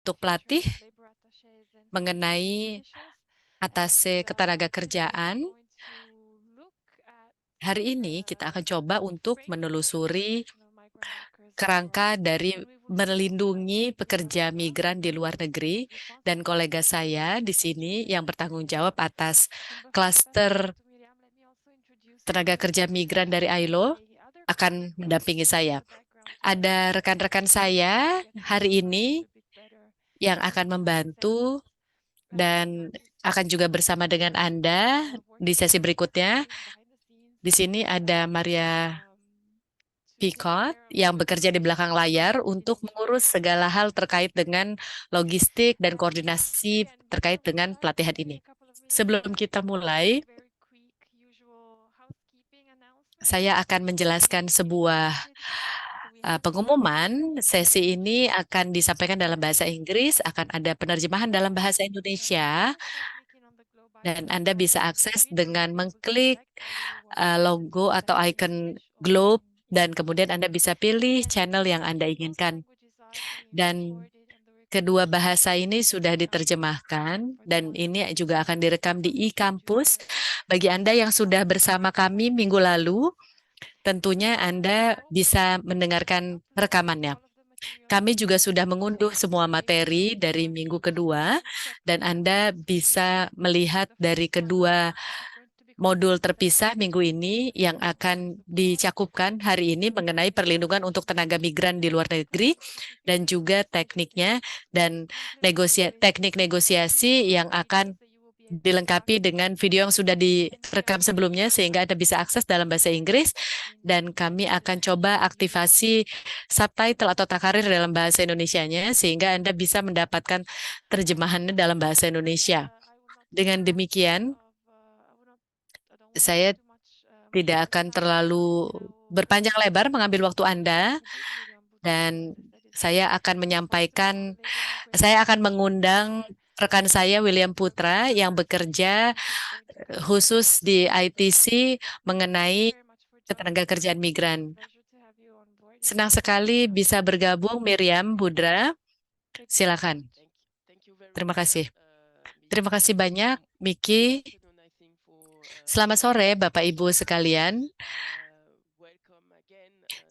untuk pelatih mengenai atase ketenagakerjaan. Hari ini kita akan coba untuk menelusuri kerangka dari melindungi pekerja migran di luar negeri, dan kolega saya di sini yang bertanggung jawab atas klaster tenaga kerja migran dari ILO akan mendampingi saya. Ada rekan-rekan saya hari ini yang akan membantu dan akan juga bersama dengan Anda di sesi berikutnya. Di sini ada Maria Picot yang bekerja di belakang layar untuk mengurus segala hal terkait dengan logistik dan koordinasi terkait dengan pelatihan ini. Sebelum kita mulai, saya akan menjelaskan sebuah pengumuman. Sesi ini akan disampaikan dalam bahasa Inggris, akan ada penerjemahan dalam bahasa Indonesia, dan Anda bisa akses dengan mengklik logo atau icon globe, dan kemudian Anda bisa pilih channel yang Anda inginkan. Dan kedua bahasa ini sudah diterjemahkan, dan ini juga akan direkam di e-kampus. Bagi Anda yang sudah bersama kami minggu lalu, tentunya Anda bisa mendengarkan rekamannya. Kami juga sudah mengunduh semua materi dari minggu kedua, dan Anda bisa melihat dari kedua modul terpisah minggu ini yang akan dicakupkan hari ini mengenai perlindungan untuk tenaga migran di luar negeri, dan juga tekniknya dan teknik negosiasi yang akan dilengkapi dengan video yang sudah direkam sebelumnya sehingga Anda bisa akses dalam bahasa Inggris, dan kami akan coba aktivasi subtitle atau takarir dalam bahasa Indonesianya sehingga Anda bisa mendapatkan terjemahannya dalam bahasa Indonesia. Dengan demikian, saya tidak akan terlalu berpanjang lebar mengambil waktu Anda, dan saya akan mengundang rekan saya William Putra yang bekerja khusus di ITC mengenai ketenaga kerjaan migran. Senang sekali bisa bergabung, Miriam Budra. Silakan. Terima kasih. Terima kasih banyak, Miki. Selamat sore, Bapak Ibu sekalian.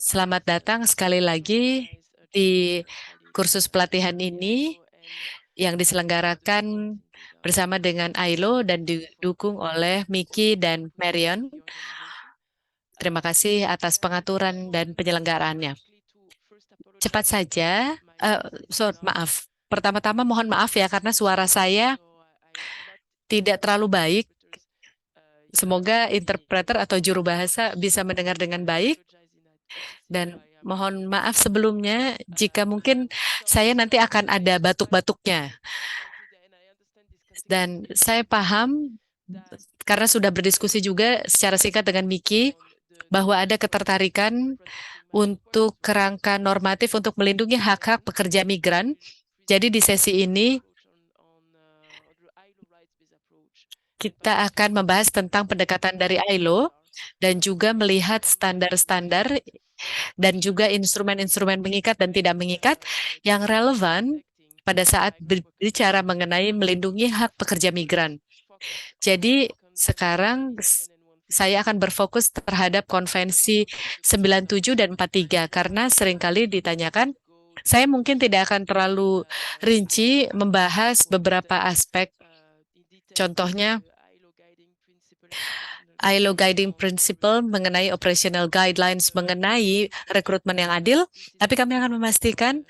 Selamat datang sekali lagi di kursus pelatihan ini yang diselenggarakan bersama dengan ILO dan didukung oleh Miki dan Marion. Terima kasih atas pengaturan dan penyelenggaraannya. Cepat saja, maaf. Pertama-tama mohon maaf ya karena suara saya tidak terlalu baik. Semoga interpreter atau juru bahasa bisa mendengar dengan baik. Dan mohon maaf sebelumnya jika mungkin saya nanti akan ada batuk-batuknya. Dan saya paham karena sudah berdiskusi juga secara singkat dengan Miki bahwa ada ketertarikan untuk kerangka normatif untuk melindungi hak-hak pekerja migran. Jadi di sesi ini kita akan membahas tentang pendekatan dari ILO dan juga melihat standar-standar dan juga instrumen-instrumen mengikat dan tidak mengikat yang relevan pada saat berbicara mengenai melindungi hak pekerja migran. Jadi sekarang saya akan berfokus terhadap konvensi 97 dan 43 karena seringkali ditanyakan, saya mungkin tidak akan terlalu rinci membahas beberapa aspek. Contohnya, ILO Guiding Principle mengenai operational guidelines mengenai rekrutmen yang adil, tapi kami akan memastikan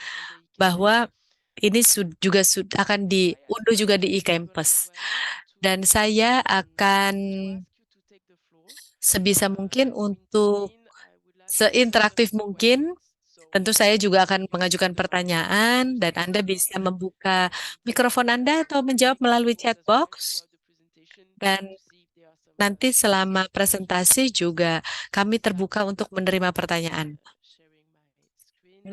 bahwa ini juga akan diunduh juga di e-campus. Dan saya akan sebisa mungkin untuk seinteraktif mungkin. Tentu saya juga akan mengajukan pertanyaan dan Anda bisa membuka mikrofon Anda atau menjawab melalui chat box. Dan nanti selama presentasi juga kami terbuka untuk menerima pertanyaan.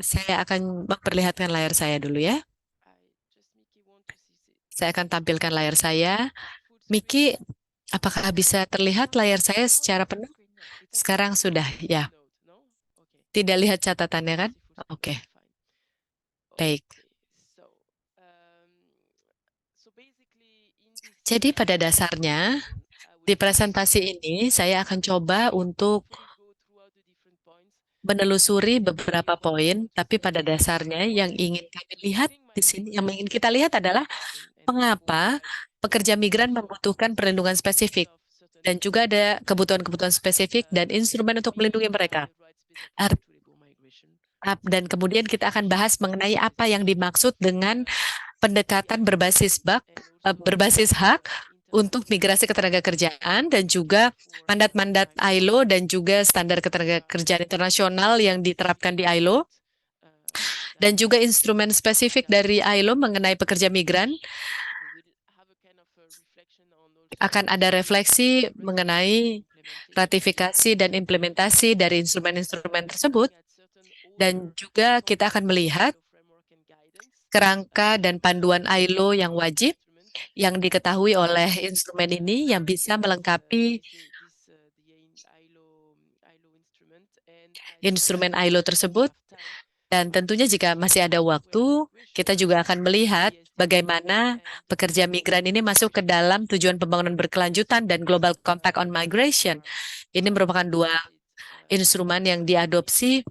Saya akan memperlihatkan layar saya dulu ya. Saya akan tampilkan layar saya. Miki, apakah bisa terlihat layar saya secara penuh? Sekarang sudah, ya. Tidak lihat catatannya kan? Oke, baik. Jadi pada dasarnya, di presentasi ini saya akan coba untuk menelusuri beberapa poin, tapi pada dasarnya yang ingin kami lihat di sini, yang ingin kita lihat adalah mengapa pekerja migran membutuhkan perlindungan spesifik dan juga ada kebutuhan-kebutuhan spesifik dan instrumen untuk melindungi mereka. Art- Dan kemudian kita akan bahas mengenai apa yang dimaksud dengan pendekatan berbasis hak untuk migrasi ketenaga kerjaan dan juga mandat-mandat ILO dan juga standar ketenaga kerjaan internasional yang diterapkan di ILO dan juga instrumen spesifik dari ILO mengenai pekerja migran. Akan ada refleksi mengenai ratifikasi dan implementasi dari instrumen-instrumen tersebut dan juga kita akan melihat kerangka dan panduan ILO yang wajib yang diketahui oleh instrumen ini yang bisa melengkapi instrumen ILO tersebut. Dan tentunya jika masih ada waktu, kita juga akan melihat bagaimana pekerja migran ini masuk ke dalam tujuan pembangunan berkelanjutan dan Global Compact on Migration. Ini merupakan dua instrumen yang diadopsi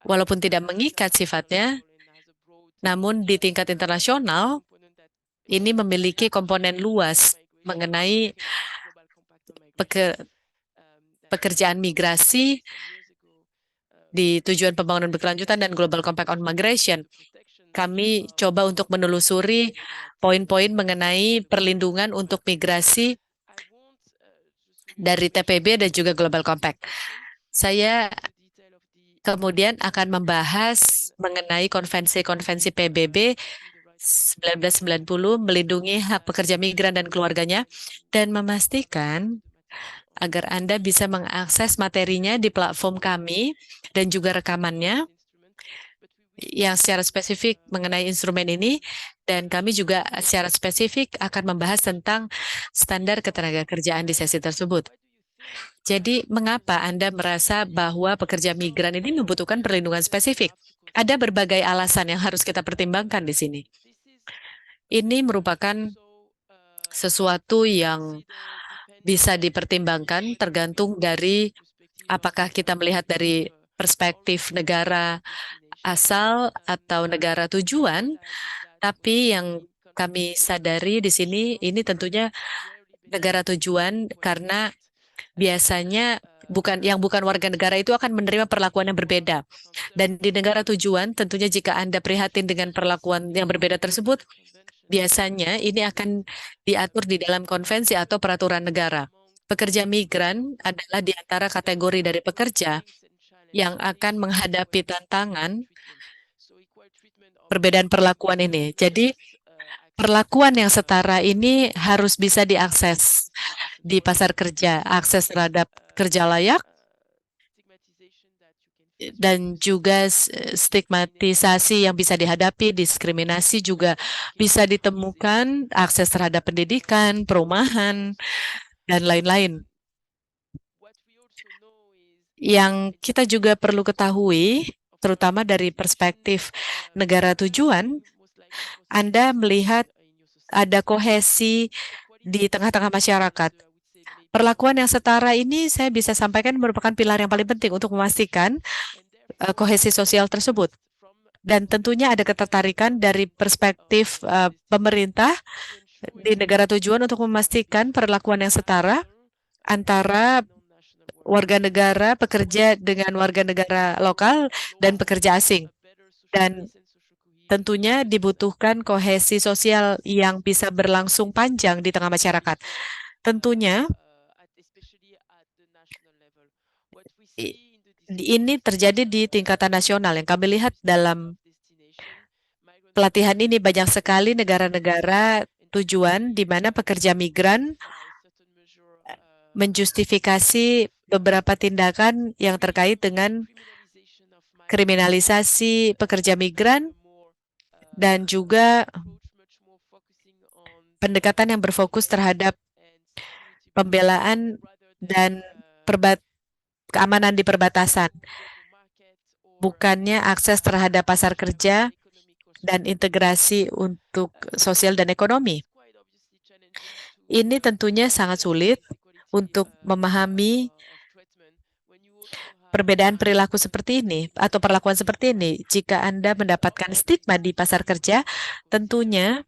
walaupun tidak mengikat sifatnya, namun di tingkat internasional ini memiliki komponen luas mengenai pekerjaan migrasi di tujuan pembangunan berkelanjutan dan Global Compact on Migration. Kami coba untuk menelusuri poin-poin mengenai perlindungan untuk migrasi dari TPB dan juga Global Compact. Saya kemudian akan membahas mengenai konvensi-konvensi PBB 1990 melindungi hak pekerja migran dan keluarganya dan memastikan agar Anda bisa mengakses materinya di platform kami dan juga rekamannya yang secara spesifik mengenai instrumen ini dan kami juga secara spesifik akan membahas tentang standar ketenaga kerjaan di sesi tersebut. Jadi, mengapa Anda merasa bahwa pekerja migran ini membutuhkan perlindungan spesifik? Ada berbagai alasan yang harus kita pertimbangkan di sini. Ini merupakan sesuatu yang bisa dipertimbangkan tergantung dari apakah kita melihat dari perspektif negara asal atau negara tujuan, tapi yang kami sadari di sini ini tentunya negara tujuan karena biasanya bukan warga negara itu akan menerima perlakuan yang berbeda. Dan di negara tujuan tentunya jika Anda prihatin dengan perlakuan yang berbeda tersebut, biasanya ini akan diatur di dalam konvensi atau peraturan negara. Pekerja migran adalah di antara kategori dari pekerja yang akan menghadapi tantangan perbedaan perlakuan ini. Jadi, perlakuan yang setara ini harus bisa diakses di pasar kerja, akses terhadap kerja layak, dan juga stigmatisasi yang bisa dihadapi, diskriminasi juga bisa ditemukan, akses terhadap pendidikan, perumahan, dan lain-lain. Yang kita juga perlu ketahui, terutama dari perspektif negara tujuan, Anda melihat ada kohesi di tengah-tengah masyarakat. Perlakuan yang setara ini saya bisa sampaikan merupakan pilar yang paling penting untuk memastikan kohesi sosial tersebut. Dan tentunya ada ketertarikan dari perspektif pemerintah di negara tujuan untuk memastikan perlakuan yang setara antara warga negara pekerja dengan warga negara lokal dan pekerja asing. Dan tentunya dibutuhkan kohesi sosial yang bisa berlangsung panjang di tengah masyarakat. Tentunya ini terjadi di tingkatan nasional. Yang kami lihat dalam pelatihan ini banyak sekali negara-negara tujuan di mana pekerja migran menjustifikasi beberapa tindakan yang terkait dengan kriminalisasi pekerja migran dan juga pendekatan yang berfokus terhadap pembelaan dan keamanan di perbatasan, bukannya akses terhadap pasar kerja dan integrasi untuk sosial dan ekonomi. Ini tentunya sangat sulit untuk memahami perbedaan perilaku seperti ini atau perlakuan seperti ini. Jika Anda mendapatkan stigma di pasar kerja, tentunya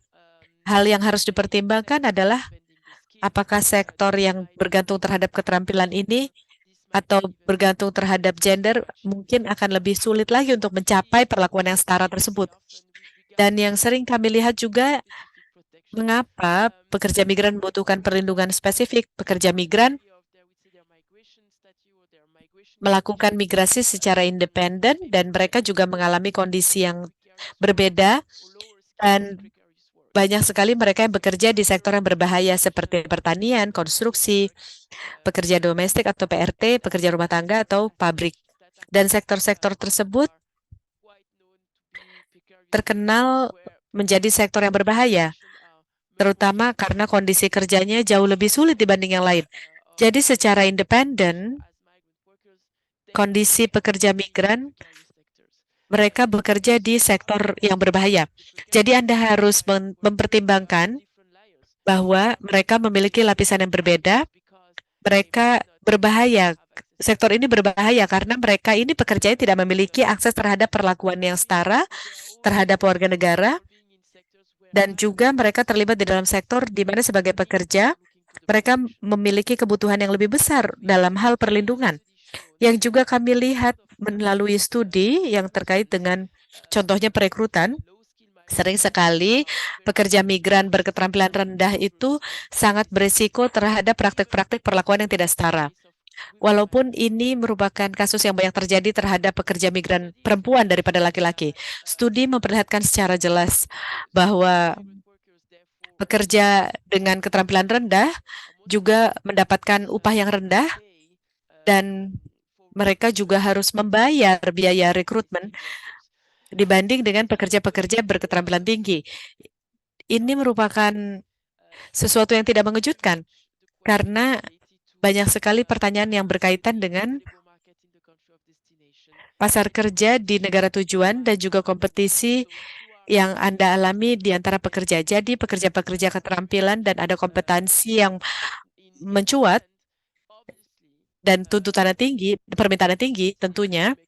hal yang harus dipertimbangkan adalah apakah sektor yang bergantung terhadap keterampilan ini atau bergantung terhadap gender mungkin akan lebih sulit lagi untuk mencapai perlakuan yang setara tersebut. Dan yang sering kami lihat juga mengapa pekerja migran membutuhkan perlindungan spesifik. Pekerja migran melakukan migrasi secara independen dan mereka juga mengalami kondisi yang berbeda dan banyak sekali mereka yang bekerja di sektor yang berbahaya seperti pertanian, konstruksi, pekerja domestik atau PRT, pekerja rumah tangga atau pabrik. Dan sektor-sektor tersebut terkenal menjadi sektor yang berbahaya, terutama karena kondisi kerjanya jauh lebih sulit dibanding yang lain. Jadi secara independen, kondisi pekerja migran mereka bekerja di sektor yang berbahaya. Jadi Anda harus mempertimbangkan bahwa mereka memiliki lapisan yang berbeda, mereka berbahaya. Sektor ini berbahaya karena mereka ini pekerjanya tidak memiliki akses terhadap perlakuan yang setara terhadap warga negara, dan juga mereka terlibat di dalam sektor di mana sebagai pekerja, mereka memiliki kebutuhan yang lebih besar dalam hal perlindungan. Yang juga kami lihat melalui studi yang terkait dengan contohnya perekrutan, sering sekali pekerja migran berketerampilan rendah itu sangat berisiko terhadap praktik-praktik perlakuan yang tidak setara. Walaupun ini merupakan kasus yang banyak terjadi terhadap pekerja migran perempuan daripada laki-laki, studi memperlihatkan secara jelas bahwa pekerja dengan keterampilan rendah juga mendapatkan upah yang rendah dan mereka juga harus membayar biaya rekrutmen dibanding dengan pekerja-pekerja berketerampilan tinggi. Ini merupakan sesuatu yang tidak mengejutkan karena banyak sekali pertanyaan yang berkaitan dengan pasar kerja di negara tujuan dan juga kompetisi yang Anda alami di antara pekerja. Jadi pekerja-pekerja keterampilan dan ada kompetensi yang mencuat dan tuntutannya tinggi, permintaannya tinggi, tentunya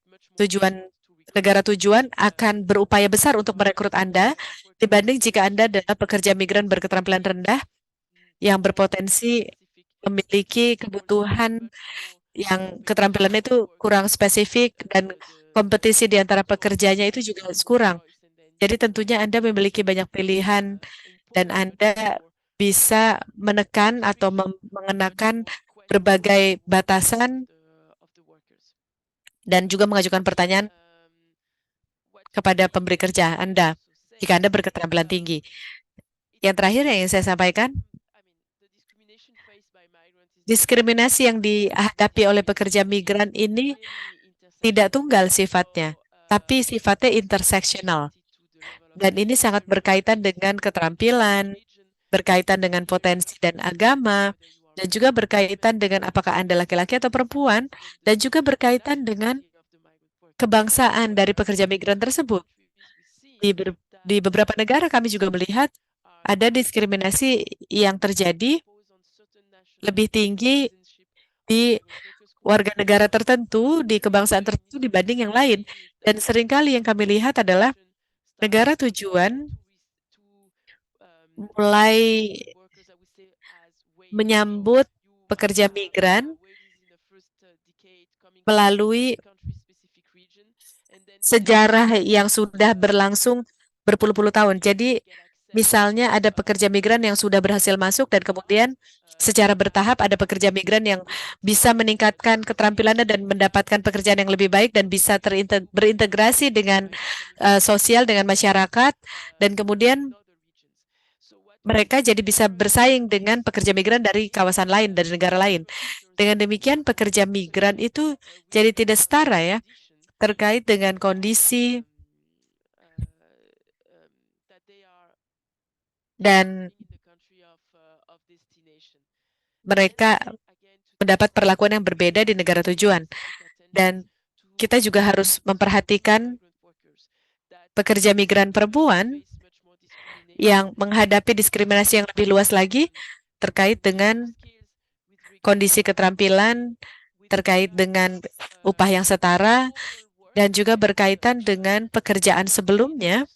negara tujuan akan berupaya besar untuk merekrut Anda dibanding jika Anda adalah pekerja migran berketerampilan rendah yang berpotensi memiliki kebutuhan yang keterampilannya itu kurang spesifik dan kompetisi di antara pekerjanya itu juga kurang. Jadi tentunya Anda memiliki banyak pilihan dan Anda bisa menekan atau mengenakan berbagai batasan dan juga mengajukan pertanyaan kepada pemberi kerja Anda jika Anda berketerampilan tinggi. Yang terakhir yang ingin saya sampaikan, diskriminasi yang dihadapi oleh pekerja migran ini tidak tunggal sifatnya, tapi sifatnya interseksional. Dan ini sangat berkaitan dengan keterampilan, berkaitan dengan potensi dan agama, dan juga berkaitan dengan apakah Anda laki-laki atau perempuan, dan juga berkaitan dengan kebangsaan dari pekerja migran tersebut. Di beberapa negara kami juga melihat ada diskriminasi yang terjadi lebih tinggi di warga negara tertentu, di kebangsaan tertentu dibanding yang lain. Dan seringkali yang kami lihat adalah negara tujuan mulai menyambut pekerja migran melalui sejarah yang sudah berlangsung berpuluh-puluh tahun. Jadi misalnya ada pekerja migran yang sudah berhasil masuk dan kemudian secara bertahap ada pekerja migran yang bisa meningkatkan keterampilannya dan mendapatkan pekerjaan yang lebih baik dan bisa berintegrasi dengan sosial, dengan masyarakat, dan kemudian mereka jadi bisa bersaing dengan pekerja migran dari kawasan lain, dari negara lain. Dengan demikian pekerja migran itu jadi tidak setara ya, terkait dengan kondisi dan mereka mendapat perlakuan yang berbeda di negara tujuan. Dan kita juga harus memperhatikan pekerja migran perempuan yang menghadapi diskriminasi yang lebih luas lagi terkait dengan kondisi keterampilan, terkait dengan upah yang setara, dan juga berkaitan dengan pekerjaan sebelumnya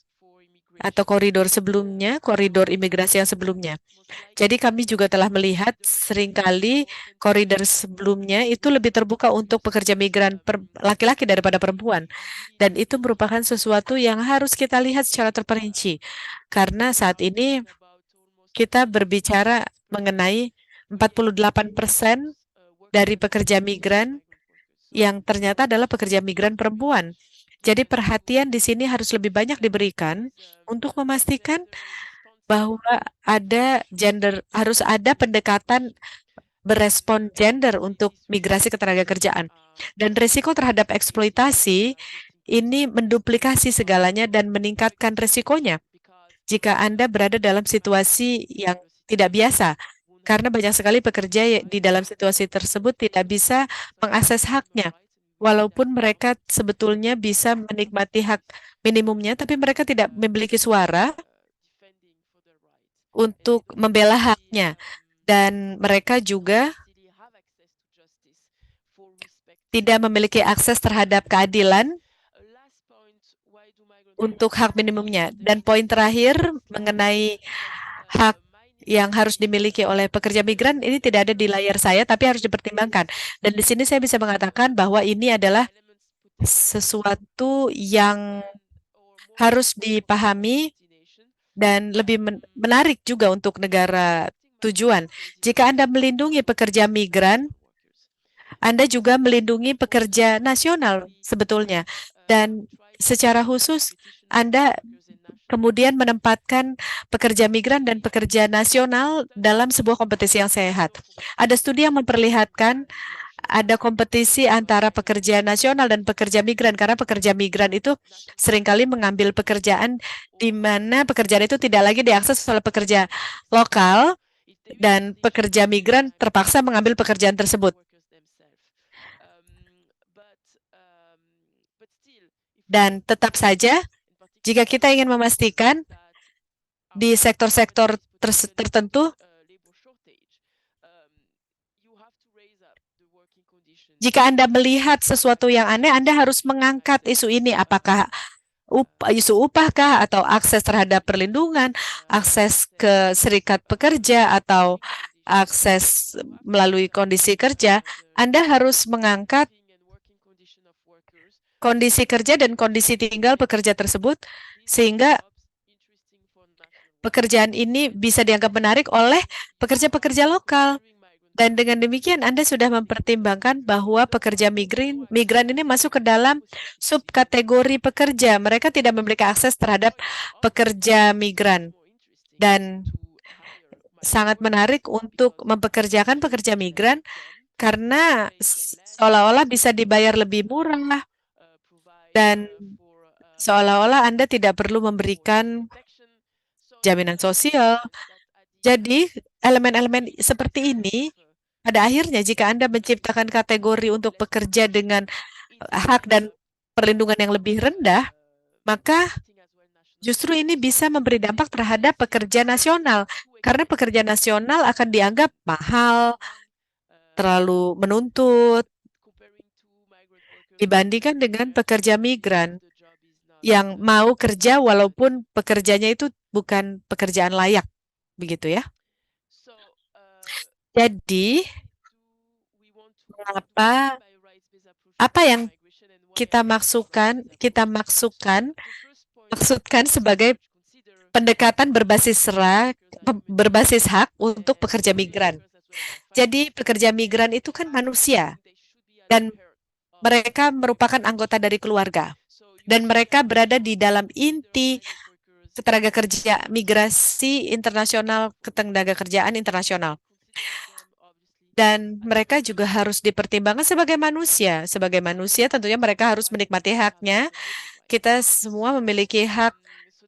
atau koridor sebelumnya, koridor imigrasi yang sebelumnya. Jadi kami juga telah melihat seringkali koridor sebelumnya itu lebih terbuka untuk pekerja migran laki-laki daripada perempuan. Dan itu merupakan sesuatu yang harus kita lihat secara terperinci. Karena saat ini kita berbicara mengenai 48% dari pekerja migran yang ternyata adalah pekerja migran perempuan. Jadi perhatian di sini harus lebih banyak diberikan untuk memastikan bahwa harus ada pendekatan berespon gender untuk migrasi ketenaga kerjaan. Dan risiko terhadap eksploitasi ini menduplikasi segalanya dan meningkatkan risikonya jika Anda berada dalam situasi yang tidak biasa. Karena banyak sekali pekerja di dalam situasi tersebut tidak bisa mengakses haknya. Walaupun mereka sebetulnya bisa menikmati hak minimumnya, tapi mereka tidak memiliki suara untuk membela haknya. Dan mereka juga tidak memiliki akses terhadap keadilan untuk hak minimumnya. Dan poin terakhir mengenai hak yang harus dimiliki oleh pekerja migran ini tidak ada di layar saya, tapi harus dipertimbangkan. Dan di sini saya bisa mengatakan bahwa ini adalah sesuatu yang harus dipahami dan lebih menarik juga untuk negara tujuan. Jika Anda melindungi pekerja migran, Anda juga melindungi pekerja nasional sebetulnya. Dan secara khusus, Anda kemudian menempatkan pekerja migran dan pekerja nasional dalam sebuah kompetisi yang sehat. Ada studi yang memperlihatkan ada kompetisi antara pekerja nasional dan pekerja migran, karena pekerja migran itu seringkali mengambil pekerjaan di mana pekerjaan itu tidak lagi diakses oleh pekerja lokal, dan pekerja migran terpaksa mengambil pekerjaan tersebut. Dan tetap saja, jika kita ingin memastikan di sektor-sektor tertentu, jika Anda melihat sesuatu yang aneh, Anda harus mengangkat isu ini. Apakah isu upahkah, atau akses terhadap perlindungan, akses ke serikat pekerja, atau akses melalui kondisi kerja. Anda harus mengangkat kondisi kerja dan kondisi tinggal pekerja tersebut, sehingga pekerjaan ini bisa dianggap menarik oleh pekerja-pekerja lokal. Dan dengan demikian Anda sudah mempertimbangkan bahwa pekerja migran ini masuk ke dalam subkategori pekerja. Mereka tidak memiliki akses terhadap pekerja migran. Dan sangat menarik untuk mempekerjakan pekerja migran karena seolah-olah bisa dibayar lebih murah dan seolah-olah Anda tidak perlu memberikan jaminan sosial. Jadi elemen-elemen seperti ini pada akhirnya jika Anda menciptakan kategori untuk pekerja dengan hak dan perlindungan yang lebih rendah, maka justru ini bisa memberi dampak terhadap pekerja nasional. Karena pekerja nasional akan dianggap mahal, terlalu menuntut, dibandingkan dengan pekerja migran yang mau kerja walaupun pekerjaannya itu bukan pekerjaan layak. Begitu ya. Jadi, apa yang kita maksudkan sebagai pendekatan berbasis hak untuk pekerja migran. Jadi pekerja migran itu kan manusia dan mereka merupakan anggota dari keluarga dan mereka berada di dalam inti ketenaga kerja migrasi internasional, ketenaga kerjaan internasional. Dan mereka juga harus dipertimbangkan sebagai manusia. Sebagai manusia tentunya mereka harus menikmati haknya. Kita semua memiliki hak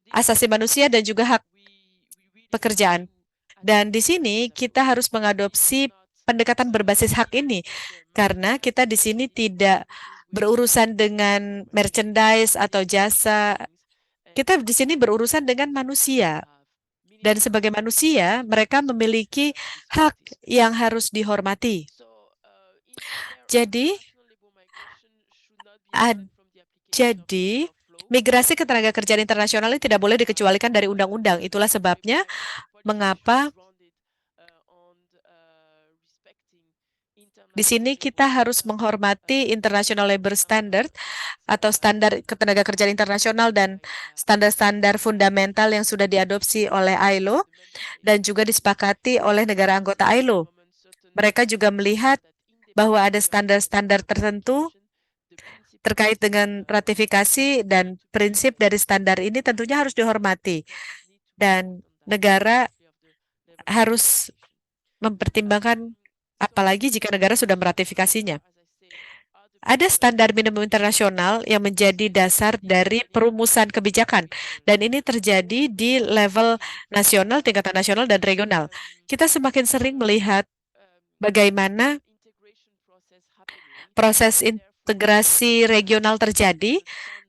asasi manusia dan juga hak pekerjaan. Dan di sini kita harus mengadopsi pendekatan berbasis hak ini. Karena kita di sini tidak berurusan dengan merchandise atau jasa Kita di sini berurusan dengan manusia, dan sebagai manusia, mereka memiliki hak yang harus dihormati. Jadi, ad- jadi migrasi ketenaga kerjaan internasional ini tidak boleh dikecualikan dari undang-undang. Itulah sebabnya mengapa di sini kita harus menghormati International Labor Standard atau standar ketenaga kerjaan internasional dan standar-standar fundamental yang sudah diadopsi oleh ILO dan juga disepakati oleh negara anggota ILO. Mereka juga melihat bahwa ada standar-standar tertentu terkait dengan ratifikasi dan prinsip dari standar ini tentunya harus dihormati. Dan negara harus mempertimbangkan apalagi jika negara sudah meratifikasinya. Ada standar minimum internasional yang menjadi dasar dari perumusan kebijakan, dan ini terjadi di level nasional, tingkatan nasional, dan regional. Kita semakin sering melihat bagaimana proses integrasi regional terjadi,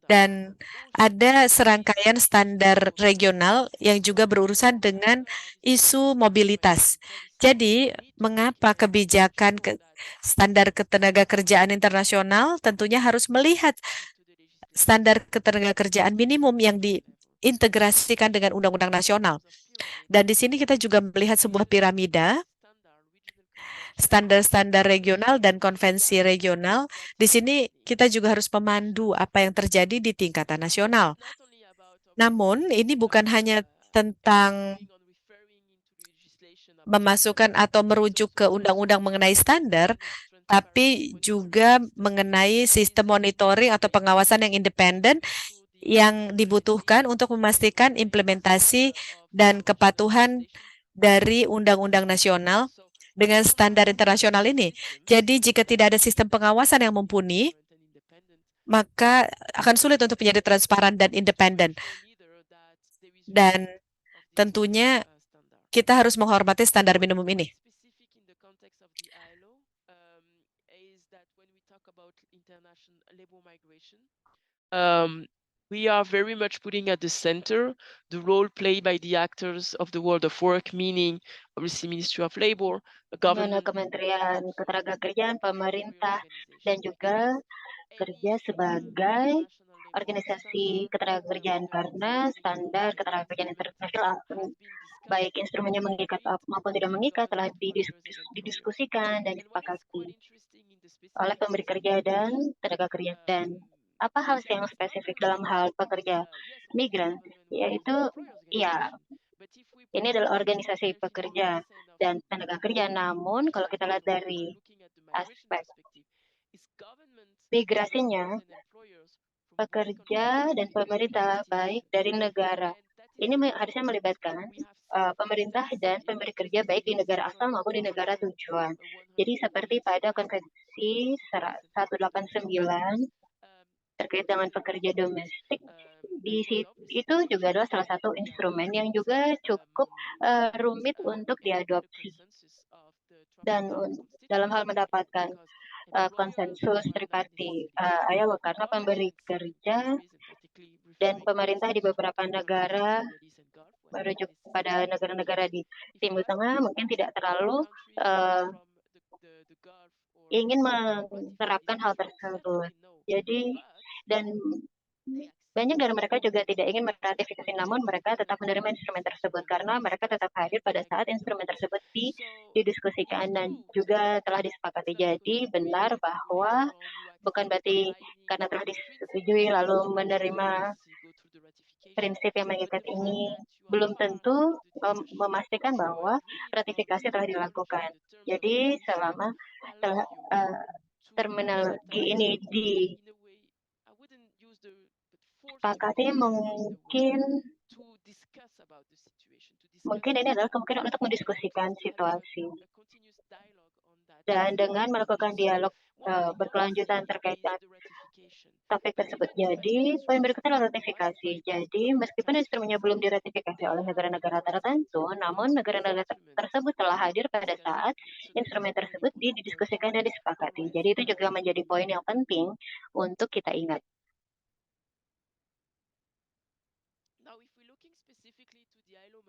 dan ada serangkaian standar regional yang juga berurusan dengan isu mobilitas. Jadi, mengapa kebijakan standar ketenaga kerjaan internasional tentunya harus melihat standar ketenaga kerjaan minimum yang diintegrasikan dengan undang-undang nasional. Dan di sini kita juga melihat sebuah piramida standar-standar regional dan konvensi regional. Di sini kita juga harus memandu apa yang terjadi di tingkatan nasional. Namun, ini bukan hanya tentang memasukkan atau merujuk ke undang-undang mengenai standar, tapi juga mengenai sistem monitoring atau pengawasan yang independen yang dibutuhkan untuk memastikan implementasi dan kepatuhan dari undang-undang nasional dengan standar internasional ini. Jadi jika tidak ada sistem pengawasan yang mumpuni, maka akan sulit untuk menjadi transparan dan independen. Dan tentunya kita harus menghormati standar minimum ini. We are very much putting at the center the role played by the actors of the world of work, meaning obviously Ministry of Labor, government, Kementerian Ketenagakerjaan, pemerintah, dan juga kerja sebagai organisasi ketenagakerjaan karena standar ketenagakerjaan internasional baik instrumennya mengikat maupun tidak mengikat telah didiskusikan dan disepakati oleh pemberi kerja dan tenaga kerja. Dan apa hal yang spesifik dalam hal pekerja migran, yaitu ya ini adalah organisasi pekerja dan tenaga kerja. Namun kalau kita lihat dari aspek migrasinya, pekerja dan pemerintah baik dari negara ini harusnya melibatkan pemerintah dan pemberi kerja baik di negara asal maupun di negara tujuan. Jadi seperti pada konvensi 189 terkait dengan pekerja domestik, itu juga adalah salah satu instrumen yang juga cukup rumit untuk diadopsi. Dan dalam hal mendapatkan konsensus tripartit ILO karena pemberi kerja dan pemerintah di beberapa negara merujuk pada negara-negara di Timur Tengah mungkin tidak terlalu ingin menerapkan hal tersebut. Jadi dan banyak dari mereka juga tidak ingin meratifikasi, namun mereka tetap menerima instrumen tersebut karena mereka tetap hadir pada saat instrumen tersebut didiskusikan dan juga telah disepakati. Jadi benar bahwa bukan berarti karena telah disetujui lalu menerima prinsip yang mengikat ini belum tentu memastikan bahwa ratifikasi telah dilakukan. Jadi selama terminologi ini disepakati, mungkin ini adalah kemungkinan untuk mendiskusikan situasi dan dengan melakukan dialog berkelanjutan terkait topik tersebut. Jadi, poin berikutnya adalah ratifikasi. Jadi, meskipun instrumennya belum diratifikasi oleh negara-negara tertentu, namun negara-negara tersebut telah hadir pada saat instrumen tersebut didiskusikan dan disepakati. Jadi, itu juga menjadi poin yang penting untuk kita ingat.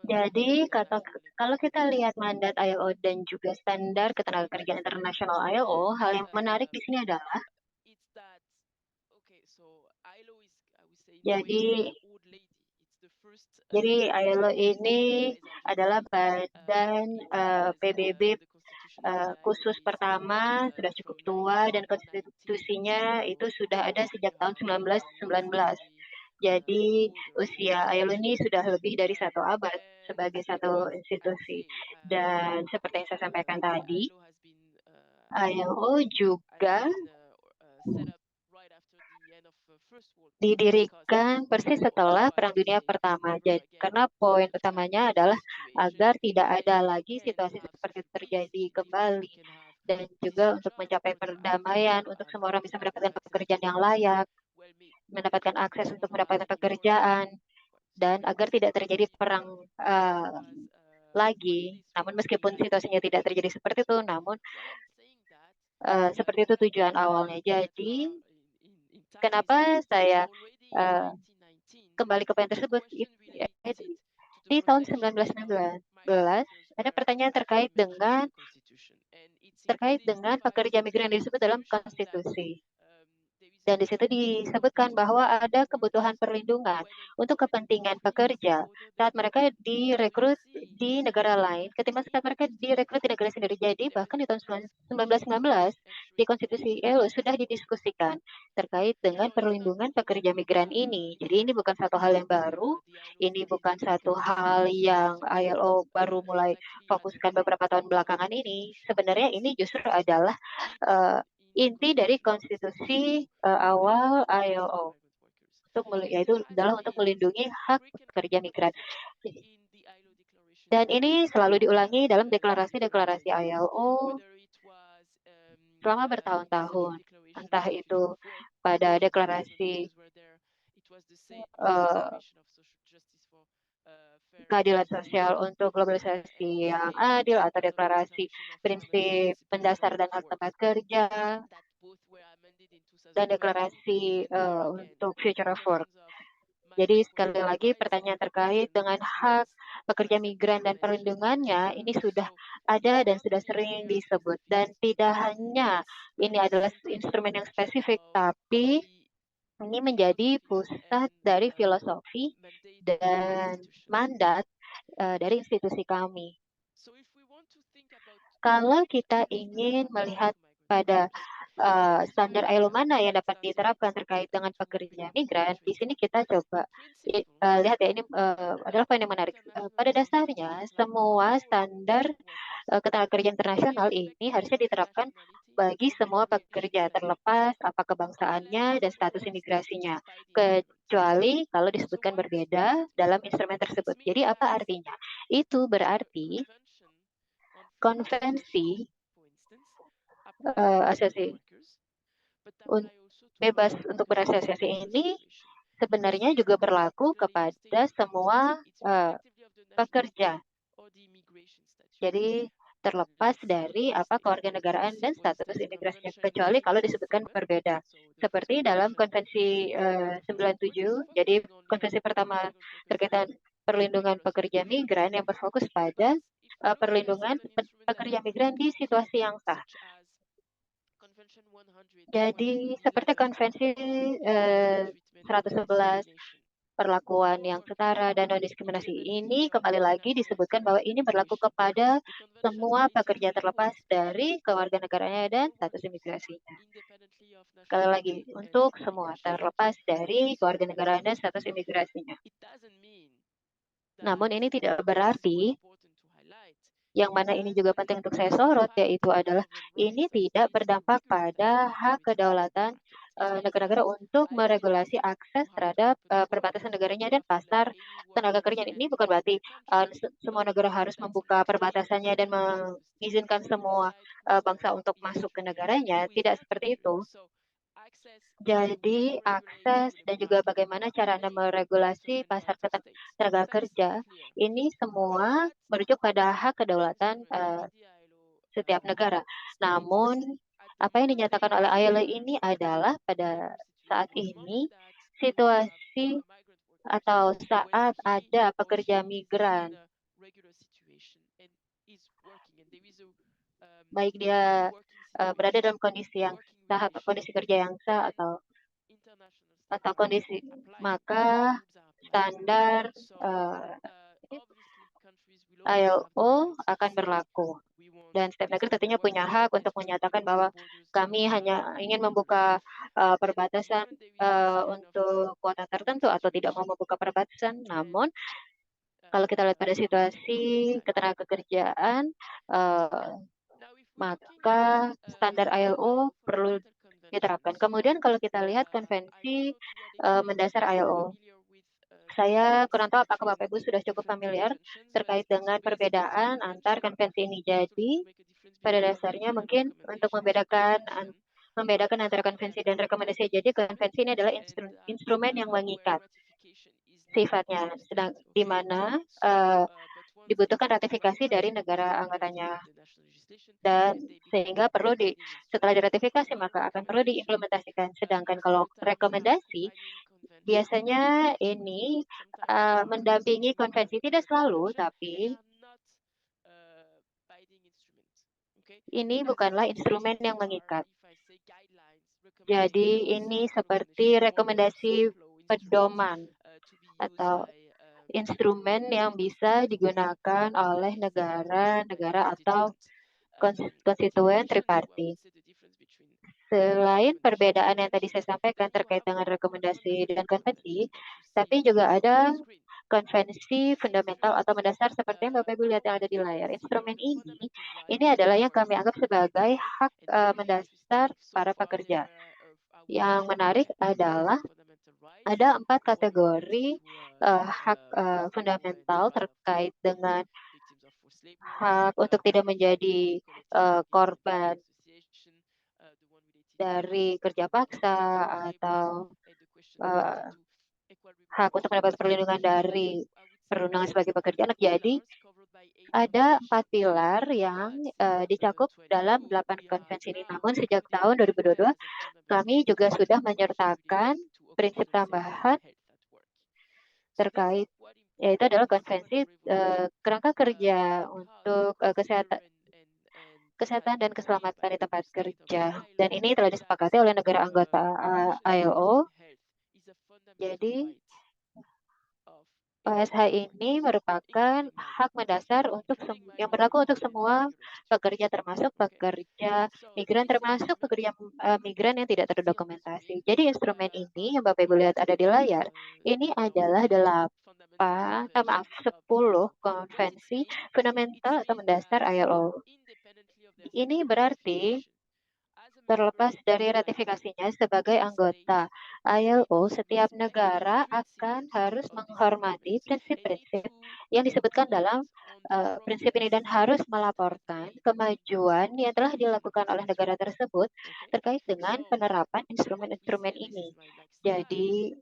Jadi kalau kita lihat mandat ILO dan juga standar ketenagakerjaan internasional ILO, hal yang menarik di sini adalah jadi jadi ILO ini adalah badan PBB khusus pertama, sudah cukup tua dan konstitusinya itu sudah ada sejak tahun 1919. Jadi usia ILO ini sudah lebih dari 1 abad sebagai satu institusi. Dan seperti yang saya sampaikan tadi, ILO juga didirikan persis setelah Perang Dunia Pertama. Jadi, karena poin utamanya adalah agar tidak ada lagi situasi seperti itu terjadi kembali. Dan juga untuk mencapai perdamaian, untuk semua orang bisa mendapatkan pekerjaan yang layak, mendapatkan akses untuk mendapatkan pekerjaan, dan agar tidak terjadi perang lagi. Namun meskipun situasinya tidak terjadi seperti itu, namun seperti itu tujuan awalnya. Jadi, kenapa saya kembali ke poin tersebut? Di tahun 1919 ada pertanyaan terkait dengan pekerja migran yang disebut dalam konstitusi. Dan di situ disebutkan bahwa ada kebutuhan perlindungan untuk kepentingan pekerja saat mereka direkrut di negara lain, ketimbang saat mereka direkrut di negara sendiri. Jadi bahkan di tahun 1919 di konstitusi ILO sudah didiskusikan terkait dengan perlindungan pekerja migran ini. Jadi ini bukan satu hal yang baru, ini bukan satu hal yang ILO baru mulai fokuskan beberapa tahun belakangan ini. Sebenarnya ini justru adalah inti dari konstitusi awal ILO yaitu adalah untuk melindungi hak pekerja migran. Dan ini selalu diulangi dalam deklarasi-deklarasi ILO selama bertahun-tahun. Entah itu pada deklarasi keadilan sosial untuk globalisasi yang adil atau deklarasi prinsip mendasar dan hak tempat kerja dan deklarasi untuk future of work. Jadi sekali lagi pertanyaan terkait dengan hak pekerja migran dan perlindungannya ini sudah ada dan sudah sering disebut. Dan tidak hanya ini adalah instrumen yang spesifik, tapi ini menjadi pusat dari filosofi dan mandat dari institusi kami. Kalau kita ingin melihat pada standar ILO mana yang dapat diterapkan terkait dengan pekerja migran, di sini kita coba lihat ya, ini adalah poin yang menarik. Pada dasarnya, semua standar ketenagakerjaan internasional ini harusnya diterapkan bagi semua pekerja, terlepas apa kebangsaannya dan status imigrasinya, kecuali kalau disebutkan berbeda dalam instrumen tersebut. Jadi apa artinya? Itu berarti konvensi asosiasi bebas untuk berasosiasi ini sebenarnya juga berlaku kepada semua pekerja. Jadi terlepas dari apa kewarganegaraan dan status imigrasinya, kecuali kalau disebutkan berbeda. Seperti dalam Konvensi 97, jadi konvensi pertama terkait perlindungan pekerja migran yang berfokus pada perlindungan pekerja migran di situasi yang sah. Jadi seperti konvensi 111 perlakuan yang setara dan non-diskriminasi ini kembali lagi disebutkan bahwa ini berlaku kepada semua pekerja terlepas dari kewarganegaraannya dan status imigrasinya. Sekali lagi, untuk semua terlepas dari kewarganegaraan dan status imigrasinya. Namun ini tidak berarti yang mana ini juga penting untuk saya sorot, yaitu adalah ini tidak berdampak pada hak kedaulatan negara-negara untuk meregulasi akses terhadap perbatasan negaranya dan pasar tenaga kerja. Ini bukan berarti semua negara harus membuka perbatasannya dan mengizinkan semua bangsa untuk masuk ke negaranya. Tidak seperti itu. Jadi akses dan juga bagaimana cara Anda meregulasi pasar tenaga kerja, ini semua merujuk pada hak kedaulatan setiap negara. Namun, apa yang dinyatakan oleh ILO ini adalah pada saat ini situasi atau saat ada pekerja migran baik dia berada dalam kondisi kondisi kerja yang sah atau kondisi, maka standar ILO akan berlaku. Dan setiap negara tentunya punya hak untuk menyatakan bahwa kami hanya ingin membuka perbatasan untuk kuota tertentu atau tidak mau membuka perbatasan. Namun, kalau kita lihat pada situasi ketenagakerjaan, maka standar ILO perlu diterapkan. Kemudian kalau kita lihat konvensi mendasar ILO, saya kurang tahu apakah Bapak Ibu sudah cukup familiar terkait dengan perbedaan antar konvensi ini. Jadi, pada dasarnya mungkin untuk membedakan antara konvensi dan rekomendasi. Jadi, konvensi ini adalah instrumen yang mengikat sifatnya, sedang di mana dibutuhkan ratifikasi dari negara anggotanya, dan sehingga setelah diratifikasi maka akan perlu diimplementasikan. Sedangkan kalau rekomendasi biasanya ini mendampingi konvensi, tidak selalu, tapi ini bukanlah instrumen yang mengikat. Jadi ini seperti rekomendasi pedoman atau instrumen yang bisa digunakan oleh negara-negara atau konstituen tripartit. Selain perbedaan yang tadi saya sampaikan terkait dengan rekomendasi dan konvensi, tapi juga ada konvensi fundamental atau mendasar seperti yang Bapak Ibu lihat yang ada di layar. Instrumen ini adalah yang kami anggap sebagai hak mendasar para pekerja. Yang menarik adalah ada 4 kategori hak fundamental terkait dengan hak untuk tidak menjadi korban dari kerja paksa atau hak untuk mendapat perlindungan dari perundungan sebagai pekerja anak. Jadi ada 4 pilar yang dicakup dalam 8 konvensi ini. Namun sejak tahun 2022 kami juga sudah menyertakan prinsip tambahan terkait, yaitu adalah konvensi kerangka kerja untuk kesehatan dan keselamatan di tempat kerja. Dan ini telah disepakati oleh negara anggota ILO. Jadi OSH ini merupakan hak mendasar yang berlaku untuk semua pekerja, termasuk pekerja migran, termasuk pekerja migran yang tidak terdokumentasi. Jadi instrumen ini yang Bapak Ibu lihat ada di layar, ini adalah 10 konvensi fundamental atau mendasar ILO. Ini berarti terlepas dari ratifikasinya sebagai anggota ILO, setiap negara akan harus menghormati prinsip-prinsip yang disebutkan dalam prinsip ini dan harus melaporkan kemajuan yang telah dilakukan oleh negara tersebut terkait dengan penerapan instrumen-instrumen ini. Jadi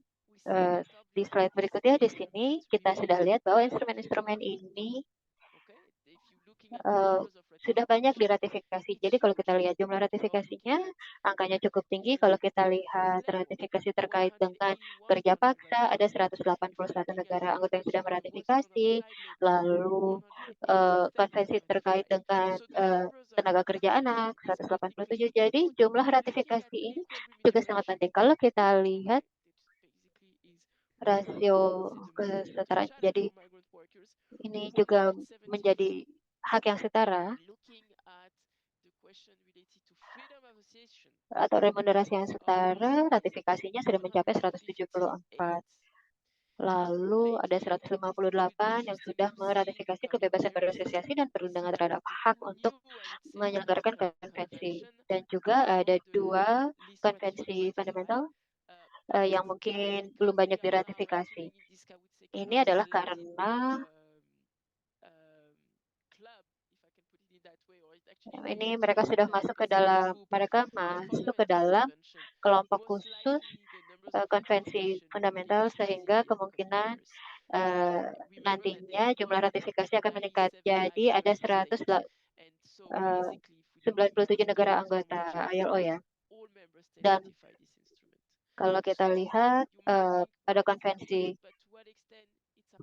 di slide berikutnya di sini kita sudah lihat bahwa instrumen-instrumen ini sudah banyak diratifikasi. Jadi kalau kita lihat jumlah ratifikasinya, angkanya cukup tinggi. Kalau kita lihat ratifikasi terkait dengan kerja paksa, ada 181 negara anggota yang sudah meratifikasi. Lalu konvensi terkait dengan tenaga kerja anak, 187. Jadi jumlah ratifikasi ini juga sangat penting. Kalau kita lihat rasio kesetaraan, jadi ini juga menjadi hak yang setara atau remunerasi yang setara, ratifikasinya sudah mencapai 174. Lalu ada 158 yang sudah meratifikasi kebebasan berasosiasi dan perlindungan terhadap hak untuk menyelenggarakan konvensi. Dan juga ada 2 konvensi fundamental yang mungkin belum banyak diratifikasi. Ini adalah karena ini mereka masuk ke dalam kelompok khusus konvensi fundamental, sehingga kemungkinan nantinya jumlah ratifikasi akan meningkat. Jadi ada 197 negara anggota ILO ya. Dan kalau kita lihat pada konvensi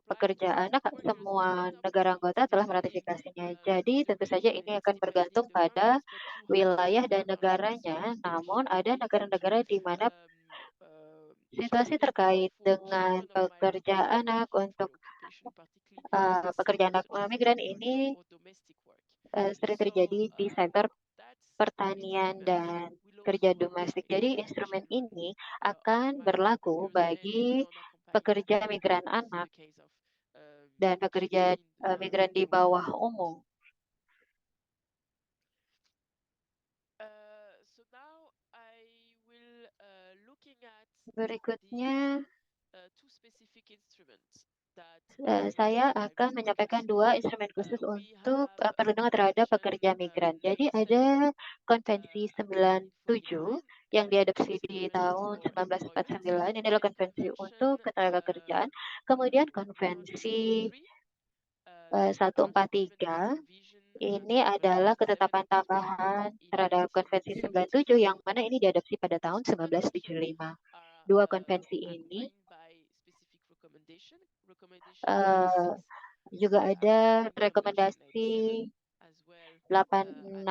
pekerja anak, semua negara anggota telah meratifikasinya. Jadi tentu saja ini akan bergantung pada wilayah dan negaranya. Namun ada negara-negara di mana situasi terkait dengan pekerja anak untuk pekerja anak migran ini sering terjadi di sektor pertanian dan kerja domestik. Jadi instrumen ini akan berlaku bagi pekerja migran anak dan pekerja migran di bawah umum. Berikutnya, saya akan menyampaikan dua instrumen khusus untuk perlindungan terhadap pekerja migran. Jadi ada Konvensi 97 yang diadopsi di tahun 1949. Ini adalah konvensi untuk ketenagakerjaan. Kemudian Konvensi 143 ini adalah ketetapan tambahan terhadap Konvensi 97 yang mana ini diadopsi pada tahun 1975. Dua konvensi ini juga ada rekomendasi 86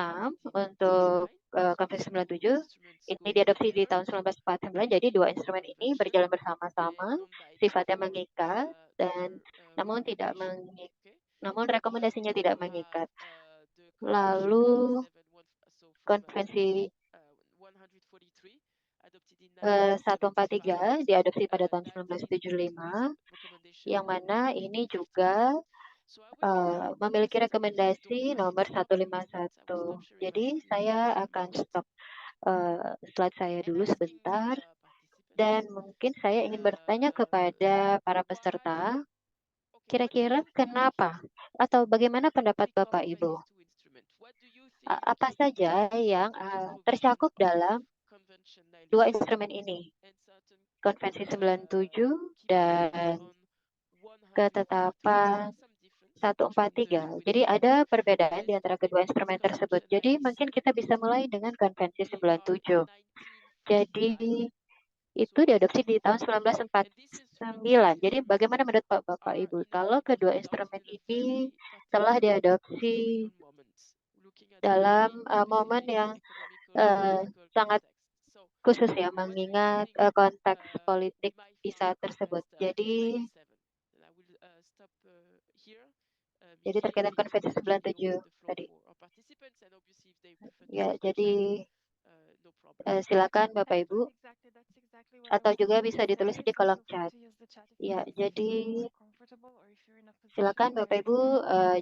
untuk Konvensi 97. Ini diadopsi di tahun 1949. Jadi dua instrumen ini berjalan bersama-sama, sifatnya mengikat dan namun rekomendasinya tidak mengikat. Lalu Konvensi 143 diadopsi pada tahun 1975, yang mana ini juga memiliki rekomendasi nomor 151. Jadi saya akan stop slide saya dulu sebentar. Dan mungkin saya ingin bertanya kepada para peserta, kira-kira kenapa atau bagaimana pendapat Bapak Ibu? Apa saja yang tercakup dalam dua instrumen ini? Konvensi 97 dan ketetapan 143. Jadi ada perbedaan di antara kedua instrumen tersebut. Jadi mungkin kita bisa mulai dengan Konvensi 97. Jadi itu diadopsi di tahun 1949. Jadi bagaimana menurut Bapak Ibu? Kalau kedua instrumen ini telah diadopsi dalam momen yang sangat khusus ya, mengingat konteks politik di saat tersebut. Jadi terkait dengan Konvensi 97 tadi. Ya, jadi silakan Bapak Ibu, atau juga bisa ditulis di kolom chat. Ya, jadi silakan Bapak Ibu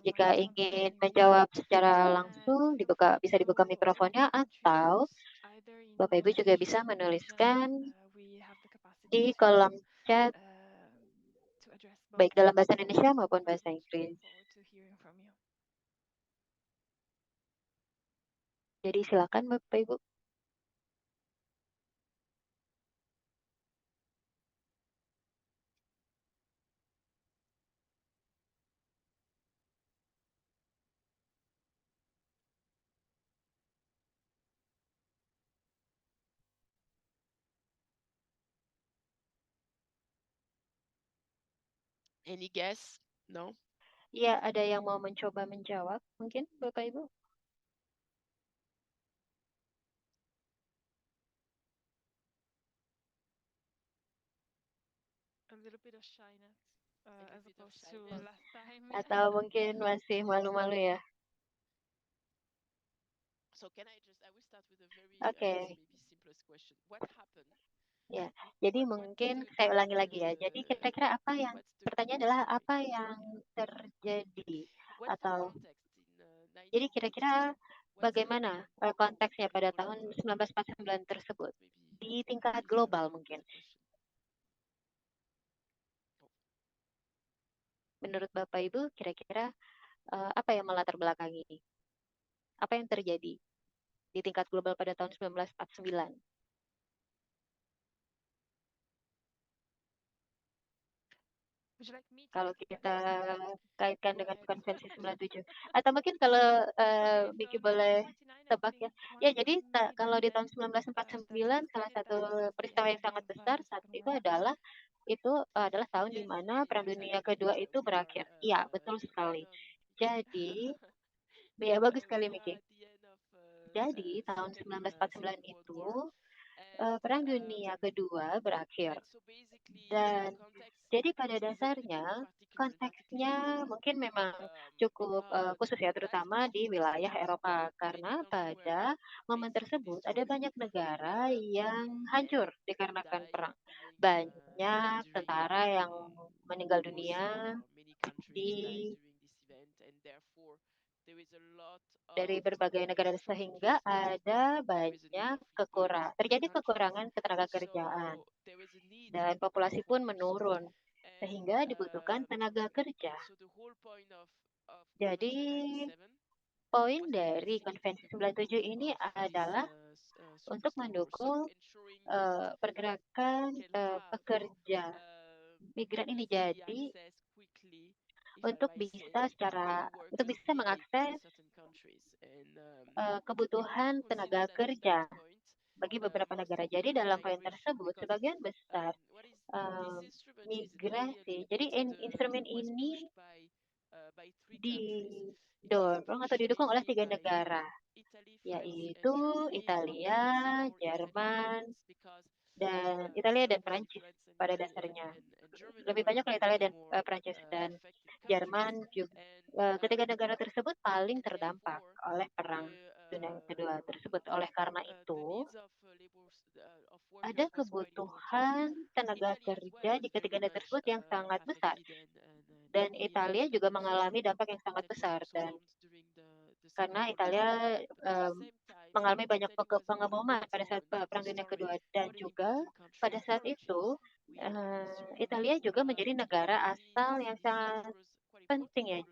jika ingin menjawab secara langsung bisa dibuka mikrofonnya, atau Bapak Ibu juga bisa menuliskan di kolom chat baik dalam bahasa Indonesia maupun bahasa Inggris. Jadi silakan Bapak Ibu. Any guess? No? Ya, ada yang mau mencoba menjawab mungkin Bapak Ibu? Atau mungkin masih malu-malu ya? Oke. Ya, jadi mungkin saya ulangi lagi ya. Jadi kira-kira pertanyaan adalah apa yang terjadi atau jadi kira-kira bagaimana konteksnya pada tahun 1949 tersebut di tingkat global mungkin? Menurut Bapak Ibu, kira-kira apa yang melatar belakangi ini? Apa yang terjadi di tingkat global pada tahun 1949? Kalau kita kaitkan dengan Konvensi 97. Atau mungkin kalau Vicky boleh tebak ya. Ya, jadi kalau di tahun 1949 salah satu peristiwa yang sangat besar saat itu adalah itu adalah tahun di mana Perang Dunia Kedua itu berakhir. Iya, betul sekali. Jadi, ya bagus sekali Miki. Jadi, tahun 1949 itu Perang Dunia Kedua berakhir. Dan jadi pada dasarnya konteksnya mungkin memang cukup khusus ya, terutama di wilayah Eropa. Karena pada momen tersebut ada banyak negara yang hancur dikarenakan perang. Banyak tentara yang meninggal dunia di dari berbagai negara sehingga ada banyak terjadi kekurangan ketenaga kerjaan dan populasi pun menurun sehingga dibutuhkan tenaga kerja. Jadi poin dari Konvensi 97 ini adalah untuk mendukung pergerakan pekerja migran ini. Jadi untuk bisa mengakses kebutuhan tenaga kerja bagi beberapa negara. Jadi dalam poin tersebut sebagian besar migrasi. Jadi instrumen ini didorong atau didukung oleh 3 negara, yaitu Italia dan Prancis pada dasarnya. Lebih banyak oleh Italia dan Prancis dan Jerman juga. Ketiga negara tersebut paling terdampak oleh Perang Dunia Kedua tersebut. Oleh karena itu, ada kebutuhan tenaga kerja di ketiga negara tersebut yang sangat besar. Dan Italia juga mengalami dampak yang sangat besar. Dan karena Italia mengalami banyak pengeboman pada saat Perang Dunia Kedua. Dan juga pada saat itu, Italia juga menjadi negara asal yang sangat penting ya.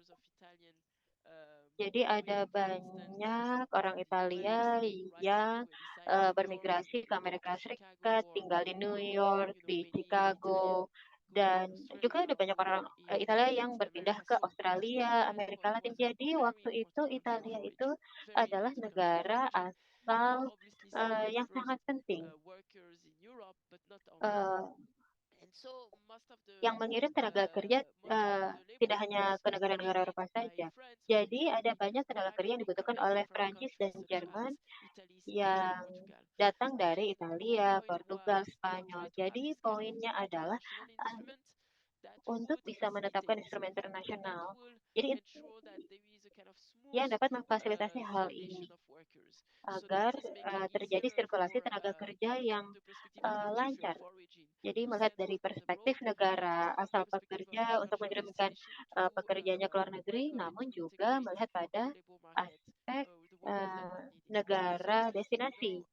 Jadi ada banyak orang Italia yang bermigrasi ke Amerika Serikat, tinggal di New York, di Chicago, dan juga ada banyak orang Italia yang berpindah ke Australia, Amerika Latin. Jadi waktu itu Italia itu adalah negara asal yang sangat penting. Yang mengirim tenaga kerja tidak hanya ke negara-negara Eropa saja. Jadi ada banyak tenaga kerja yang dibutuhkan oleh Prancis dan Jerman yang datang dari Italia, Portugal, Spanyol. Jadi poinnya adalah untuk bisa menetapkan instrumen internasional. Jadi yang dapat memfasilitasi hal ini agar terjadi sirkulasi tenaga kerja yang lancar. Jadi melihat dari perspektif negara asal pekerja untuk mengirimkan pekerjanya ke luar negeri, namun juga melihat pada aspek negara destinasi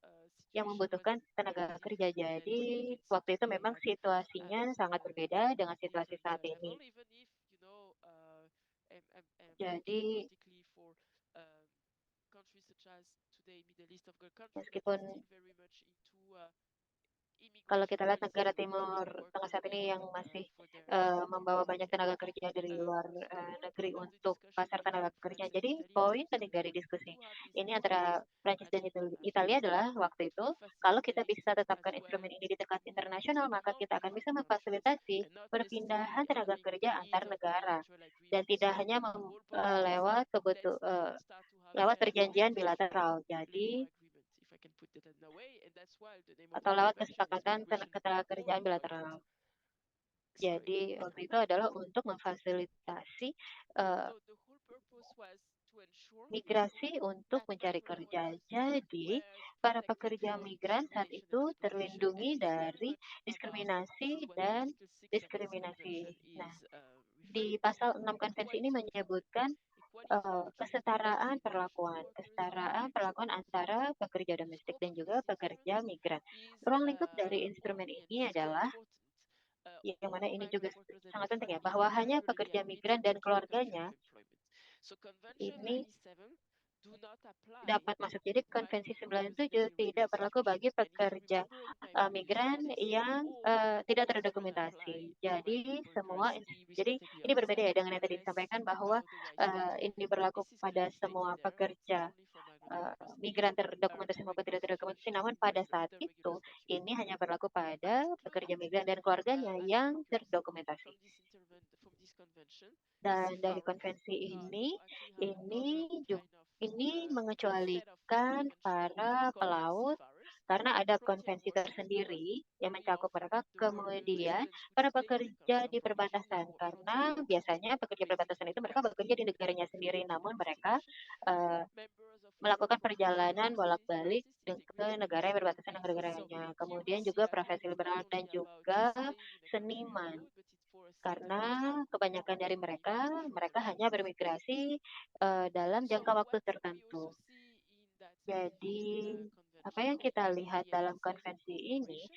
yang membutuhkan tenaga kerja. Jadi waktu itu memang situasinya sangat berbeda dengan situasi saat ini. Jadi meskipun kalau kita lihat negara Timur Tengah saat ini yang masih membawa banyak tenaga kerja dari luar negeri untuk pasar tenaga kerja. Jadi poin penting dari diskusi ini antara Prancis dan Italia adalah waktu itu kalau kita bisa tetapkan instrumen ini di tingkat internasional, maka kita akan bisa memfasilitasi perpindahan tenaga kerja antar negara dan tidak hanya lewat perjanjian bilateral. Jadi atau lewat kesepakatan ketenagakerjaan bilateral. Jadi waktu itu adalah untuk memfasilitasi migrasi untuk mencari kerja. Jadi para pekerja migran saat itu terlindungi dari diskriminasi dan diskriminasi. Nah, di pasal 6 konvensi ini menyebutkan kesetaraan perlakuan antara pekerja domestik dan juga pekerja migran. Ruang lingkup dari instrumen ini adalah yang mana ini juga sangat penting ya, bahwa hanya pekerja migran dan keluarganya ini dapat masuk. Jadi Konvensi 97 tidak berlaku bagi pekerja migran yang tidak terdokumentasi. Jadi ini berbeda ya dengan yang tadi disampaikan bahwa ini berlaku pada semua pekerja migran terdokumentasi maupun tidak terdokumentasi, namun pada saat itu ini hanya berlaku pada pekerja migran dan keluarganya yang terdokumentasi. Dan dari konvensi ini mengecualikan para pelaut karena ada konvensi tersendiri yang mencakup mereka. Kemudian para pekerja di perbatasan, karena biasanya pekerja perbatasan itu mereka bekerja di negaranya sendiri, namun mereka melakukan perjalanan bolak-balik ke negara yang berbatasan dengan negaranya. Kemudian juga profesi liberal dan juga seniman, karena kebanyakan dari mereka hanya bermigrasi dalam jangka waktu tertentu. Jadi, apa yang kita lihat dalam konvensi ini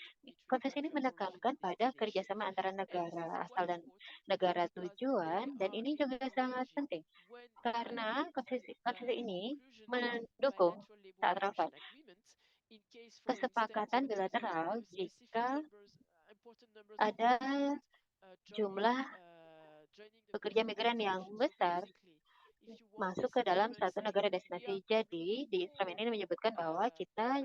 menekankan pada kerjasama antara negara asal dan negara tujuan, dan ini juga sangat penting karena konvensi ini mendukung saat relevan kesepakatan bilateral jika ada jumlah pekerja migran yang besar masuk ke dalam satu negara destinasi. Jadi di instrumen ini menyebutkan bahwa kita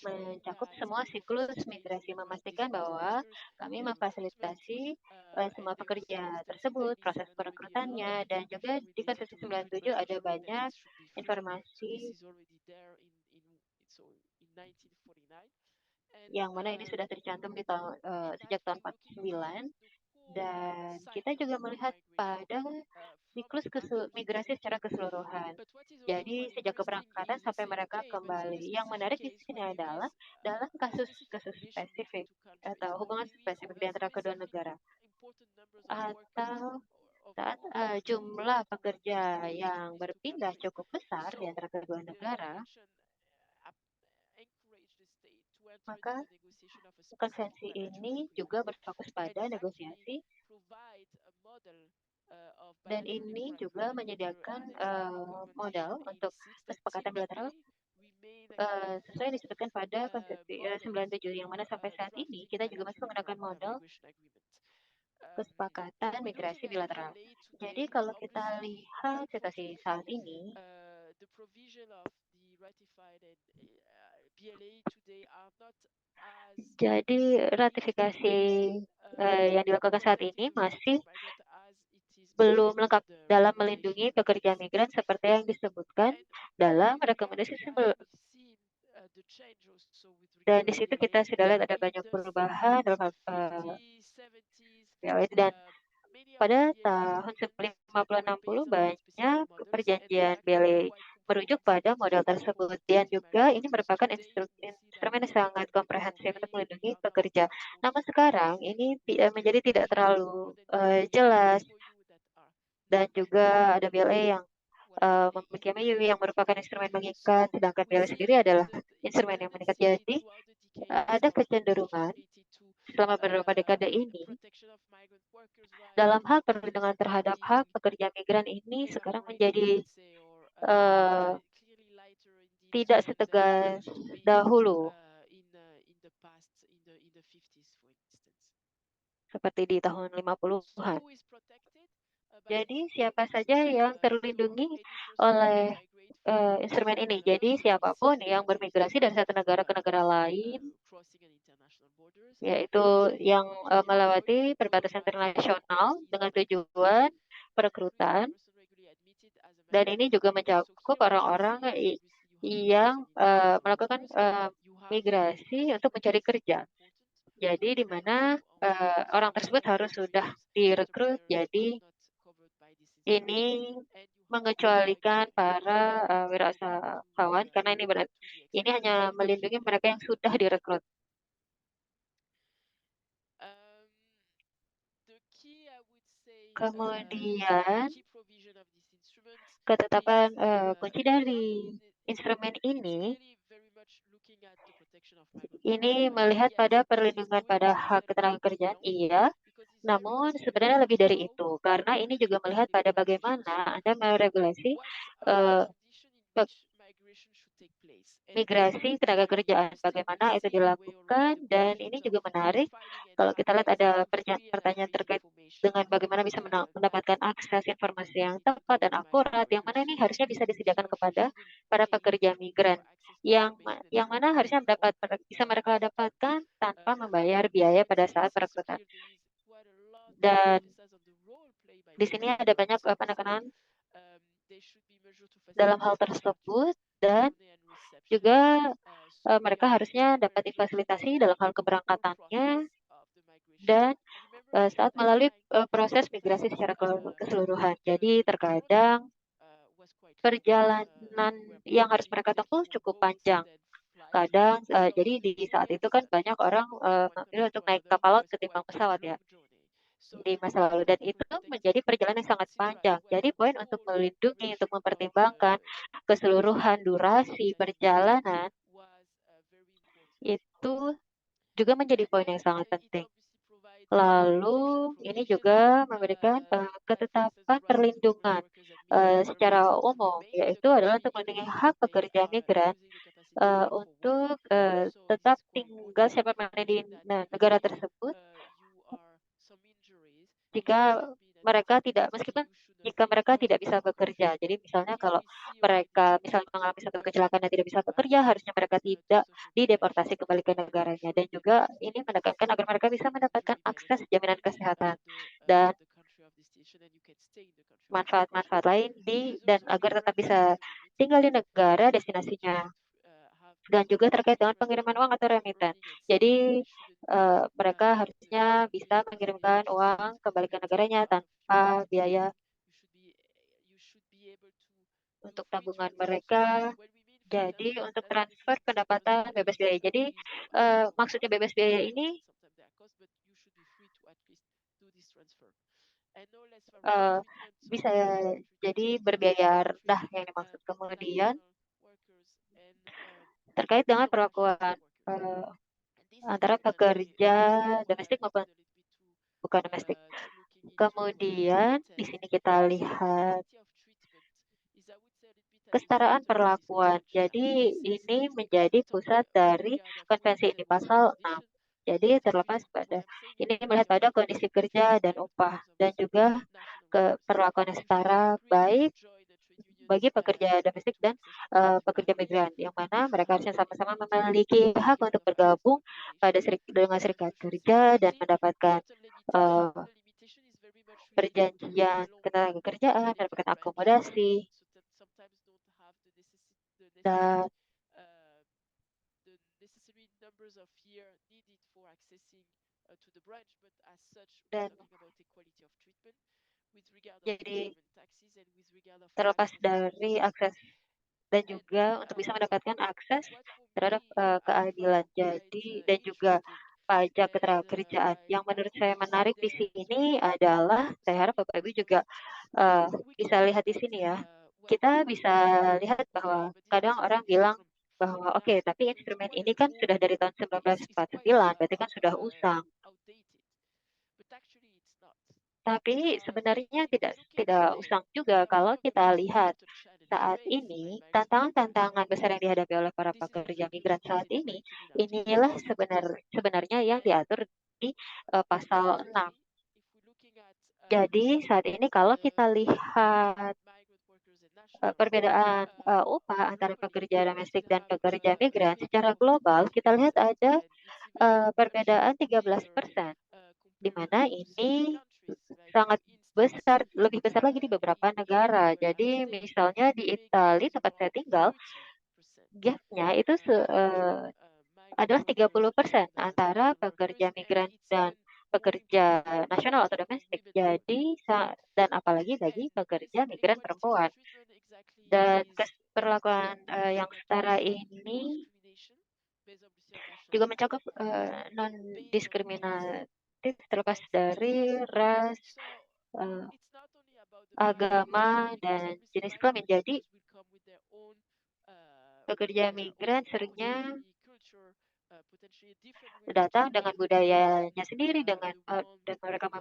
mencakup semua siklus migrasi, memastikan bahwa kami memfasilitasi semua pekerja tersebut, proses perekrutannya, dan juga di Konvensi 97 ada banyak informasi yang mana ini sudah tercantum di sejak tahun 49. Dan kita juga melihat pada siklus migrasi secara keseluruhan. Jadi sejak keberangkatan sampai mereka kembali. Yang menarik di sini adalah dalam kasus-kasus spesifik atau hubungan spesifik di antara kedua negara, atau saat jumlah pekerja yang berpindah cukup besar di antara kedua negara, maka konvensi ini juga berfokus pada negosiasi, dan ini juga menyediakan modal untuk kesepakatan bilateral sesuai yang disebutkan pada konvensi 97, yang mana sampai saat ini kita juga masih menggunakan modal kesepakatan migrasi bilateral. Jadi kalau kita lihat situasi saat ini, jadi ratifikasi yang dilakukan saat ini masih belum lengkap dalam melindungi pekerja migran seperti yang disebutkan dalam rekomendasi dan di situ kita sudah lihat ada banyak perubahan dalam dan pada tahun 50-60 banyak perjanjian BLA merujuk pada model tersebut, dan juga ini merupakan instrumen yang sangat komprehensif untuk melindungi pekerja. Namun sekarang ini menjadi tidak terlalu jelas, dan juga ada BLA yang memiliki MOU yang merupakan instrumen mengikat, sedangkan BLA sendiri adalah instrumen yang mengikat. Jadi ada kecenderungan selama beberapa dekade ini dalam hal perlindungan terhadap hak pekerja migran ini sekarang menjadi tidak setegas dahulu seperti di tahun 50-an. Jadi siapa saja yang terlindungi oleh instrumen ini? Jadi siapapun yang bermigrasi dari satu negara ke negara lain, yaitu yang melewati perbatasan internasional dengan tujuan perekrutan, dan ini juga mencakup orang-orang yang melakukan migrasi untuk mencari kerja. Jadi di mana orang tersebut harus sudah direkrut. Jadi ini mengecualikan para wirausahawan karena ini hanya melindungi mereka yang sudah direkrut. Kemudian ketetapan kunci dari instrumen ini melihat pada perlindungan pada hak ketenagakerjaan, iya, namun sebenarnya lebih dari itu, karena ini juga melihat pada bagaimana Anda meregulasi migrasi tenaga kerjaan, bagaimana itu dilakukan, dan ini juga menarik kalau kita lihat ada pertanyaan terkait dengan bagaimana bisa mendapatkan akses informasi yang tepat dan akurat, yang mana ini harusnya bisa disediakan kepada para pekerja migran yang mana harusnya bisa mereka dapatkan tanpa membayar biaya pada saat perekrutan. Dan di sini ada banyak penekanan dalam hal tersebut, dan juga mereka harusnya dapat difasilitasi dalam hal keberangkatannya dan saat melalui proses migrasi secara keseluruhan. Jadi terkadang perjalanan yang harus mereka tempuh cukup panjang. Kadang, jadi di saat itu kan banyak orang memilih untuk naik kapal laut ketimbang pesawat ya di masa lalu, dan itu menjadi perjalanan yang sangat panjang. Jadi poin untuk melindungi, untuk mempertimbangkan keseluruhan durasi perjalanan itu juga menjadi poin yang sangat penting. Lalu ini juga memberikan ketetapan perlindungan secara umum, yaitu adalah untuk melindungi hak pekerja migran untuk tetap tinggal siapa mana di negara tersebut jika mereka tidak, meskipun jika mereka tidak bisa bekerja. Jadi misalnya kalau mereka misalnya mengalami satu kecelakaan dan tidak bisa bekerja, harusnya mereka tidak dideportasi kembali ke negaranya. Dan juga ini menekankan agar mereka bisa mendapatkan akses jaminan kesehatan dan manfaat-manfaat lain dan agar tetap bisa tinggal di negara destinasinya. Dan juga terkait dengan pengiriman uang atau remiten. Jadi mereka harusnya bisa mengirimkan uang kembali ke negaranya tanpa biaya untuk tabungan mereka. Jadi untuk transfer pendapatan bebas biaya. Jadi maksudnya bebas biaya ini bisa jadi berbiaya rendah yang dimaksud. Kemudian terkait dengan perlakuan antara pekerja domestik maupun bukan domestik. Kemudian di sini kita lihat kesetaraan perlakuan. Jadi ini menjadi pusat dari konvensi ini pasal 6. Jadi terlepas pada ini melihat pada kondisi kerja dan upah dan juga perlakuan yang setara baik bagi pekerja domestik dan pekerja migran, yang mana mereka harusnya sama-sama memiliki hak untuk bergabung dengan serikat kerja dan mendapatkan perjanjian ketenagakerjaan, mendapatkan akomodasi dan jadi terlepas dari akses dan juga untuk bisa mendapatkan akses terhadap keadilan. Jadi dan juga pajak ketenagakerjaan. Yang menurut saya menarik di sini adalah saya harap Bapak Ibu juga bisa lihat di sini ya. Kita bisa lihat bahwa kadang orang bilang bahwa oke, tapi instrumen ini kan sudah dari tahun 1949, berarti kan sudah usang. Tapi sebenarnya tidak usang juga kalau kita lihat saat ini tantangan-tantangan besar yang dihadapi oleh para pekerja migran saat ini, inilah sebenarnya yang diatur di pasal 6. Jadi saat ini kalau kita lihat perbedaan upah antara pekerja domestik dan pekerja migran secara global, kita lihat ada perbedaan 13%, di mana ini sangat besar, lebih besar lagi di beberapa negara. Jadi misalnya di Italia tempat saya tinggal, gapnya itu adalah 30% antara pekerja migran dan pekerja nasional atau domestik. Jadi dan apalagi bagi pekerja migran perempuan. Dan perlakuan yang setara ini juga mencakup non-diskriminatif terlepas dari ras, agama, dan jenis kelamin. Jadi pekerja migran seringnya datang dengan budayanya sendiri, dan mereka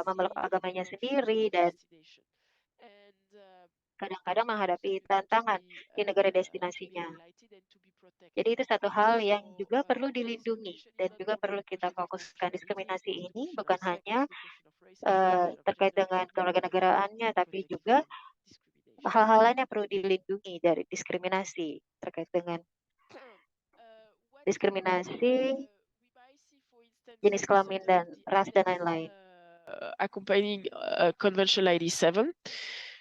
memeluk agamanya sendiri, dan kadang-kadang menghadapi tantangan di negara destinasinya. Jadi itu satu hal yang juga perlu dilindungi dan juga perlu kita fokuskan. Diskriminasi ini bukan hanya terkait dengan kewarganegaraannya, tapi juga hal-hal lain yang perlu dilindungi dari diskriminasi terkait dengan diskriminasi jenis kelamin dan ras dan lain-lain. Accompanying Convention 97.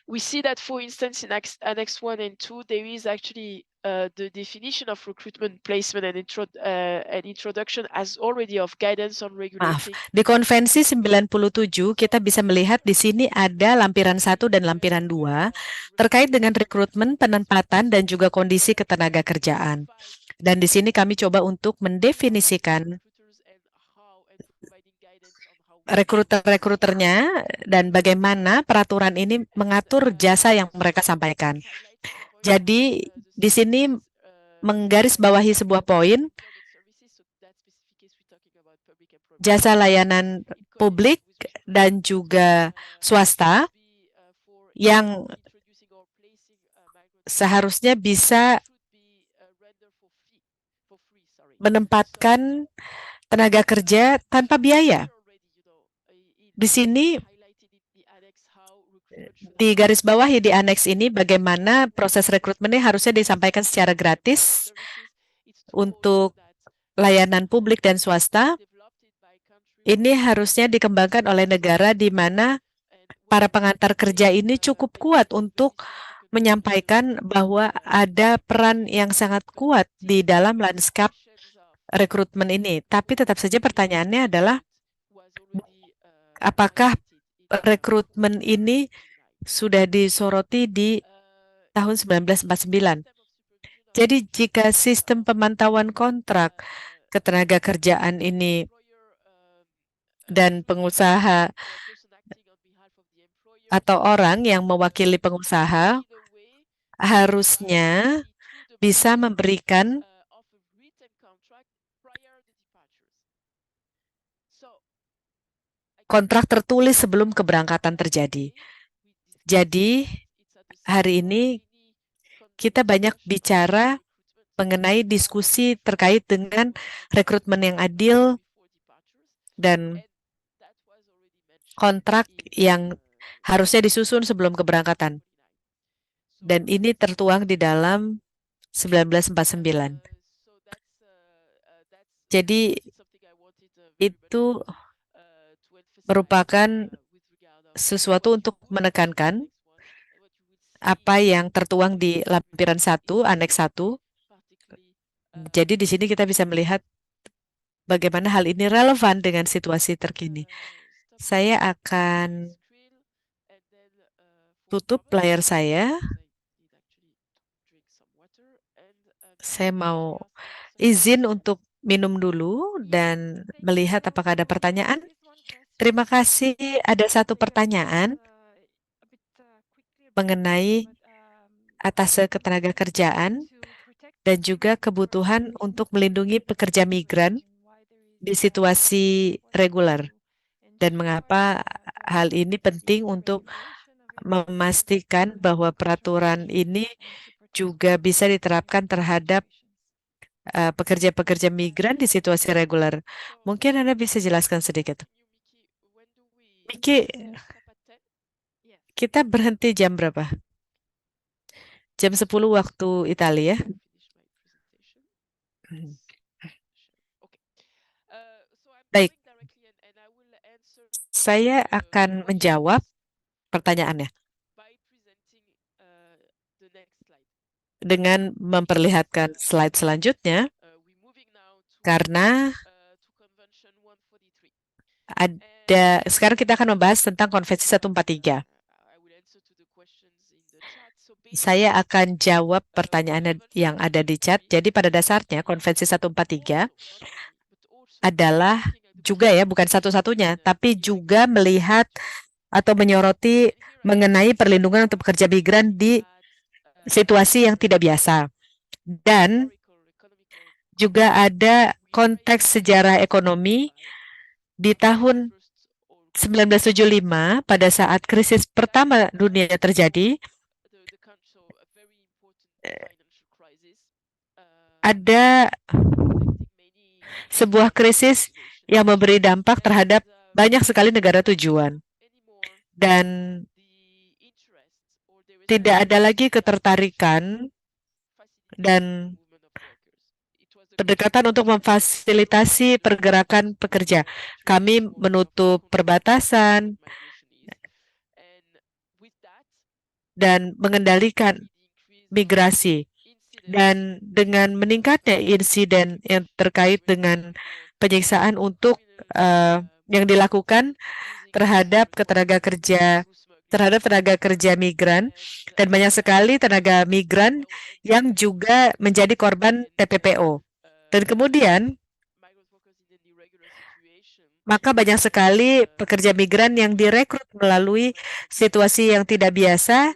We see that, for instance, in Annex 1 and 2, there is actually the definition of recruitment, placement, and introduction as already of guidance on Maaf, regulating. di konvensi 97 kita bisa melihat di sini ada lampiran 1 dan lampiran 2 terkait dengan rekrutmen, penempatan, dan juga kondisi ketenaga kerjaan. Dan di sini kami coba untuk mendefinisikan rekruternya dan bagaimana peraturan ini mengatur jasa yang mereka sampaikan. Jadi di sini menggarisbawahi sebuah poin, jasa layanan publik dan juga swasta yang seharusnya bisa menempatkan tenaga kerja tanpa biaya. Di sini di garis bawahi di aneks ini bagaimana proses rekrutmennya harusnya disampaikan secara gratis untuk layanan publik dan swasta. Ini harusnya dikembangkan oleh negara di mana para pengantar kerja ini cukup kuat untuk menyampaikan bahwa ada peran yang sangat kuat di dalam lanskap rekrutmen ini. Tapi tetap saja pertanyaannya adalah apakah rekrutmen ini sudah disoroti di tahun 1949. Jadi jika sistem pemantauan kontrak ketenaga kerjaan ini dan pengusaha atau orang yang mewakili pengusaha harusnya bisa memberikan kontrak tertulis sebelum keberangkatan terjadi. Jadi, hari ini kita banyak bicara mengenai diskusi terkait dengan rekrutmen yang adil dan kontrak yang harusnya disusun sebelum keberangkatan. Dan ini tertuang di dalam 1949. Jadi, itu merupakan sesuatu untuk menekankan apa yang tertuang di lampiran 1, aneks 1. Jadi di sini kita bisa melihat bagaimana hal ini relevan dengan situasi terkini. Saya akan tutup layar saya. Saya mau izin untuk minum dulu dan melihat apakah ada pertanyaan. Terima kasih. Ada satu pertanyaan mengenai atas ketenaga kerjaan dan juga kebutuhan untuk melindungi pekerja migran di situasi reguler. Dan mengapa hal ini penting untuk memastikan bahwa peraturan ini juga bisa diterapkan terhadap pekerja-pekerja migran di situasi reguler. Mungkin Anda bisa jelaskan sedikit. Miki, kita berhenti jam berapa? Jam 10 waktu Italia. Baik. Saya akan menjawab pertanyaannya dengan memperlihatkan slide selanjutnya, karena sekarang kita akan membahas tentang Konvensi 143. Saya akan jawab pertanyaan yang ada di chat. Jadi pada dasarnya Konvensi 143 adalah juga ya, bukan satu-satunya, tapi juga melihat atau menyoroti mengenai perlindungan untuk pekerja migran di situasi yang tidak biasa. Dan juga ada konteks sejarah ekonomi di tahun 1975 pada saat krisis pertama dunia terjadi. Ada sebuah krisis yang memberi dampak terhadap banyak sekali negara tujuan. Dan tidak ada lagi ketertarikan dan pendekatan untuk memfasilitasi pergerakan pekerja. Kami menutup perbatasan dan mengendalikan migrasi. Dan dengan meningkatnya insiden yang terkait dengan penyiksaan untuk yang dilakukan terhadap tenaga kerja migran, dan banyak sekali tenaga migran yang juga menjadi korban TPPO. Dan kemudian maka banyak sekali pekerja migran yang direkrut melalui situasi yang tidak biasa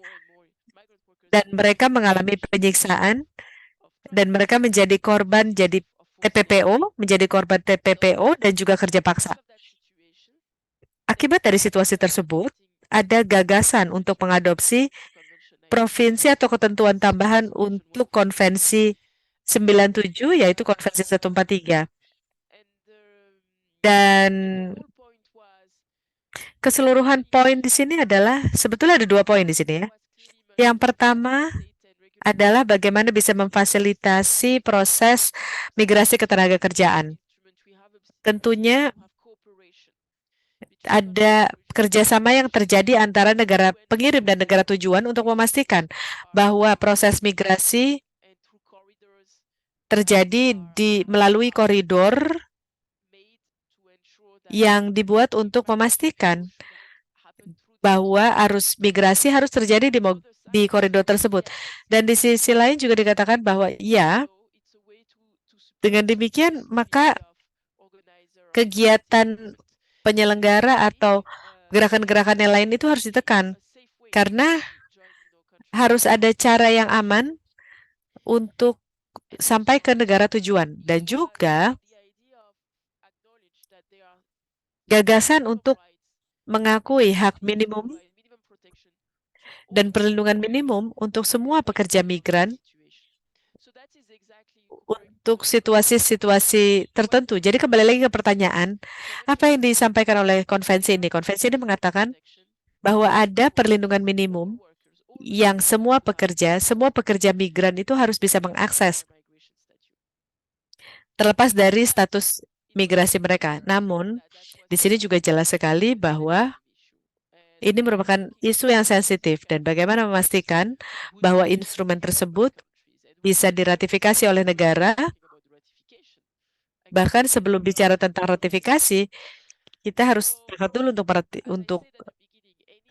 dan mereka mengalami penyiksaan dan mereka menjadi korban menjadi korban TPPO dan juga kerja paksa. Akibat dari situasi tersebut, ada gagasan untuk mengadopsi provinsi atau ketentuan tambahan untuk Konvensi 97, yaitu Konvensi 143. Dan keseluruhan poin di sini adalah, sebetulnya ada 2 poin di sini ya. Yang pertama adalah bagaimana bisa memfasilitasi proses migrasi ketenaga kerjaan. Tentunya ada kerjasama yang terjadi antara negara pengirim dan negara tujuan untuk memastikan bahwa proses migrasi terjadi melalui koridor yang dibuat untuk memastikan bahwa arus migrasi harus terjadi di koridor tersebut. Dan di sisi lain juga dikatakan bahwa ya, dengan demikian maka kegiatan penyelenggara atau gerakan-gerakan yang lain itu harus ditekan. Karena harus ada cara yang aman untuk sampai ke negara tujuan. Dan juga gagasan untuk mengakui hak minimum dan perlindungan minimum untuk semua pekerja migran untuk situasi-situasi tertentu. Jadi kembali lagi ke pertanyaan, apa yang disampaikan oleh konvensi ini? Konvensi ini mengatakan bahwa ada perlindungan minimum yang semua pekerja migran itu harus bisa mengakses, terlepas dari status migrasi mereka. Namun, di sini juga jelas sekali bahwa ini merupakan isu yang sensitif dan bagaimana memastikan bahwa instrumen tersebut bisa diratifikasi oleh negara. Bahkan sebelum bicara tentang ratifikasi, kita harus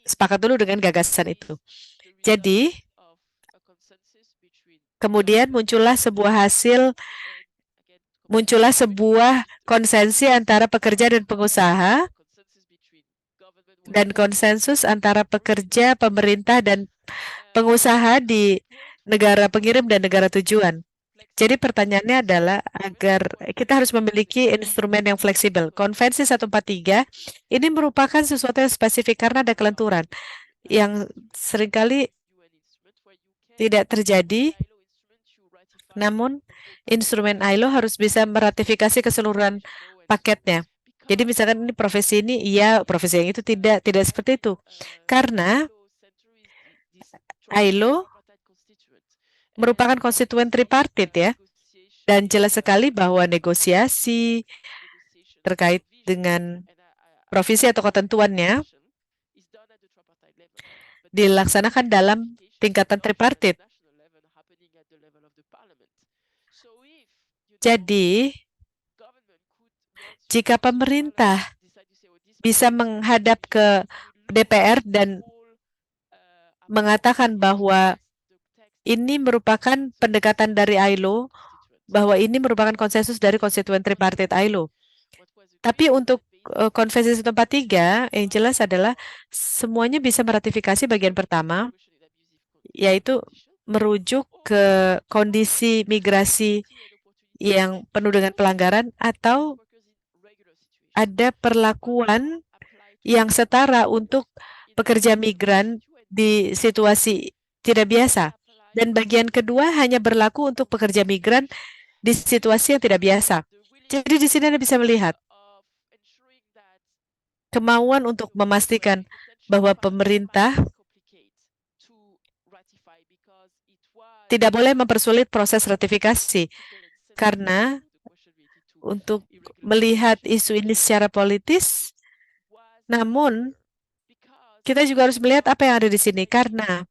sepakat dulu dengan gagasan itu. Jadi, kemudian muncullah sebuah konsensi antara pekerja dan pengusaha, dan konsensus antara pekerja, pemerintah, dan pengusaha di negara pengirim dan negara tujuan. Jadi pertanyaannya adalah agar kita harus memiliki instrumen yang fleksibel. Konvensi 143 ini merupakan sesuatu yang spesifik karena ada kelenturan yang seringkali tidak terjadi. Namun instrumen ILO harus bisa meratifikasi keseluruhan paketnya. Jadi misalkan ini profesi ini iya, profesi yang itu tidak seperti itu. Karena ILO merupakan konstituen tripartit ya. Dan jelas sekali bahwa negosiasi terkait dengan provisi atau ketentuannya dilaksanakan dalam tingkatan tripartit. Jadi, jika pemerintah bisa menghadap ke DPR dan mengatakan bahwa ini merupakan pendekatan dari ILO, bahwa ini merupakan konsensus dari konstituen tripartit ILO. Tapi untuk Konvensi 143 yang jelas adalah semuanya bisa meratifikasi bagian pertama, yaitu merujuk ke kondisi migrasi yang penuh dengan pelanggaran atau ada perlakuan yang setara untuk pekerja migran di situasi tidak biasa. Dan bagian kedua hanya berlaku untuk pekerja migran di situasi yang tidak biasa. Jadi di sini Anda bisa melihat kemauan untuk memastikan bahwa pemerintah tidak boleh mempersulit proses ratifikasi, karena untuk melihat isu ini secara politis, namun kita juga harus melihat apa yang ada di sini, karena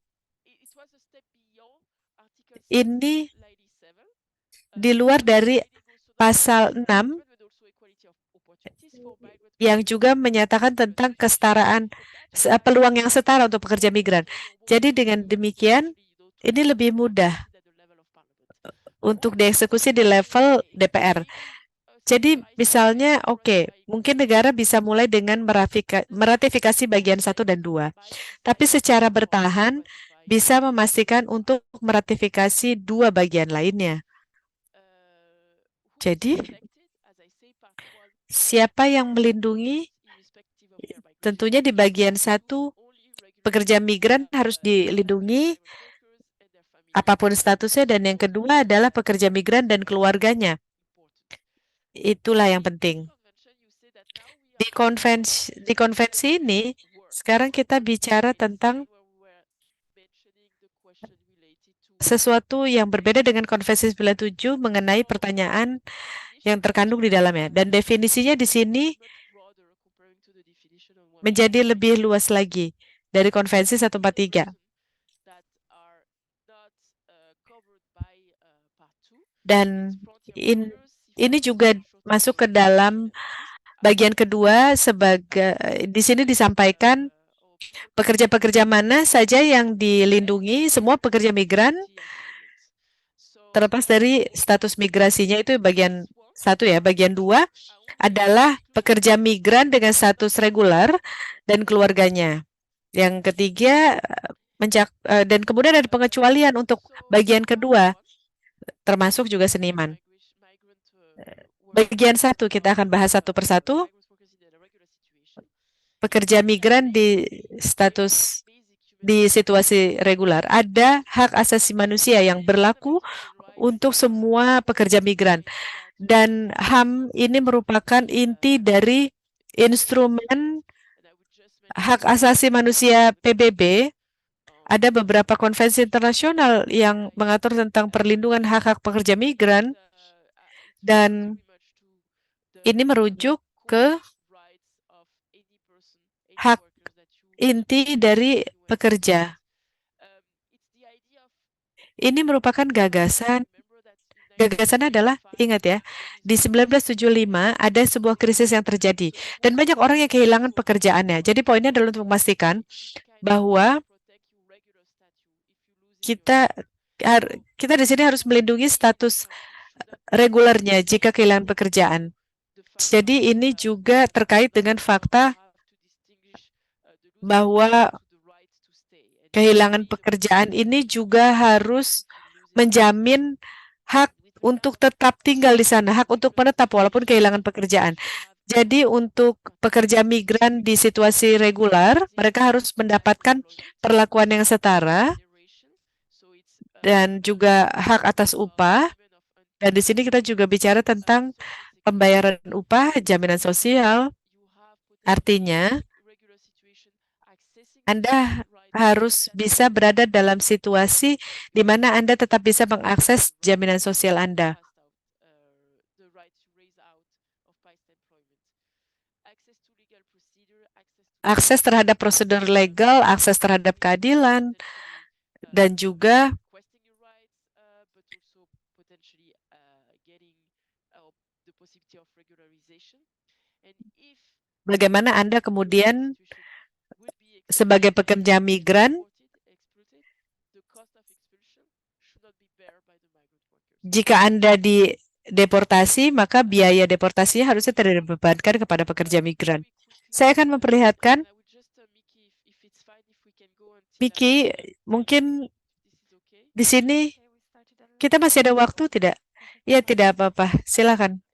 ini di luar dari pasal 6 yang juga menyatakan tentang kesetaraan, peluang yang setara untuk pekerja migran. Jadi dengan demikian, ini lebih mudah untuk dieksekusi di level DPR. Jadi misalnya, mungkin negara bisa mulai dengan meratifikasi bagian 1 dan 2. Tapi secara bertahan bisa memastikan untuk meratifikasi 2 bagian lainnya. Jadi, siapa yang melindungi? Tentunya di bagian 1, pekerja migran harus dilindungi apapun statusnya, dan yang kedua adalah pekerja migran dan keluarganya. Itulah yang penting. Di konvensi ini, sekarang kita bicara tentang sesuatu yang berbeda dengan konvensi 97 mengenai pertanyaan yang terkandung di dalamnya. Dan definisinya di sini menjadi lebih luas lagi dari konvensi 143. Dan ini juga masuk ke dalam bagian kedua. Di sini disampaikan pekerja-pekerja mana saja yang dilindungi, semua pekerja migran, terlepas dari status migrasinya. Itu bagian 1 ya. Bagian 2 adalah pekerja migran dengan status reguler dan keluarganya. Yang ketiga, dan kemudian ada pengecualian untuk bagian kedua, termasuk juga seniman. Bagian 1 kita akan bahas satu persatu. Pekerja migran di situasi reguler. Ada hak asasi manusia yang berlaku untuk semua pekerja migran. Dan HAM ini merupakan inti dari instrumen hak asasi manusia PBB. Ada beberapa konvensi internasional yang mengatur tentang perlindungan hak-hak pekerja migran, dan ini merujuk ke hak inti dari pekerja. Ini merupakan gagasan. Gagasannya adalah, ingat ya, di 1975 ada sebuah krisis yang terjadi dan banyak orang yang kehilangan pekerjaannya. Jadi poinnya adalah untuk memastikan bahwa kita di sini harus melindungi status regulernya jika kehilangan pekerjaan. Jadi ini juga terkait dengan fakta bahwa kehilangan pekerjaan ini juga harus menjamin hak untuk tetap tinggal di sana, hak untuk menetap walaupun kehilangan pekerjaan. Jadi untuk pekerja migran di situasi reguler, mereka harus mendapatkan perlakuan yang setara dan juga hak atas upah. Dan di sini kita juga bicara tentang pembayaran upah, jaminan sosial. Artinya, Anda harus bisa berada dalam situasi di mana Anda tetap bisa mengakses jaminan sosial Anda. Akses terhadap prosedur legal, akses terhadap keadilan, dan juga bagaimana Anda kemudian sebagai pekerja migran, jika Anda dideportasi, maka biaya deportasinya harusnya tidak dibebankan kepada pekerja migran. Saya akan memperlihatkan, Miki, mungkin di sini kita masih ada waktu tidak? Ya, tidak apa-apa. Silakan.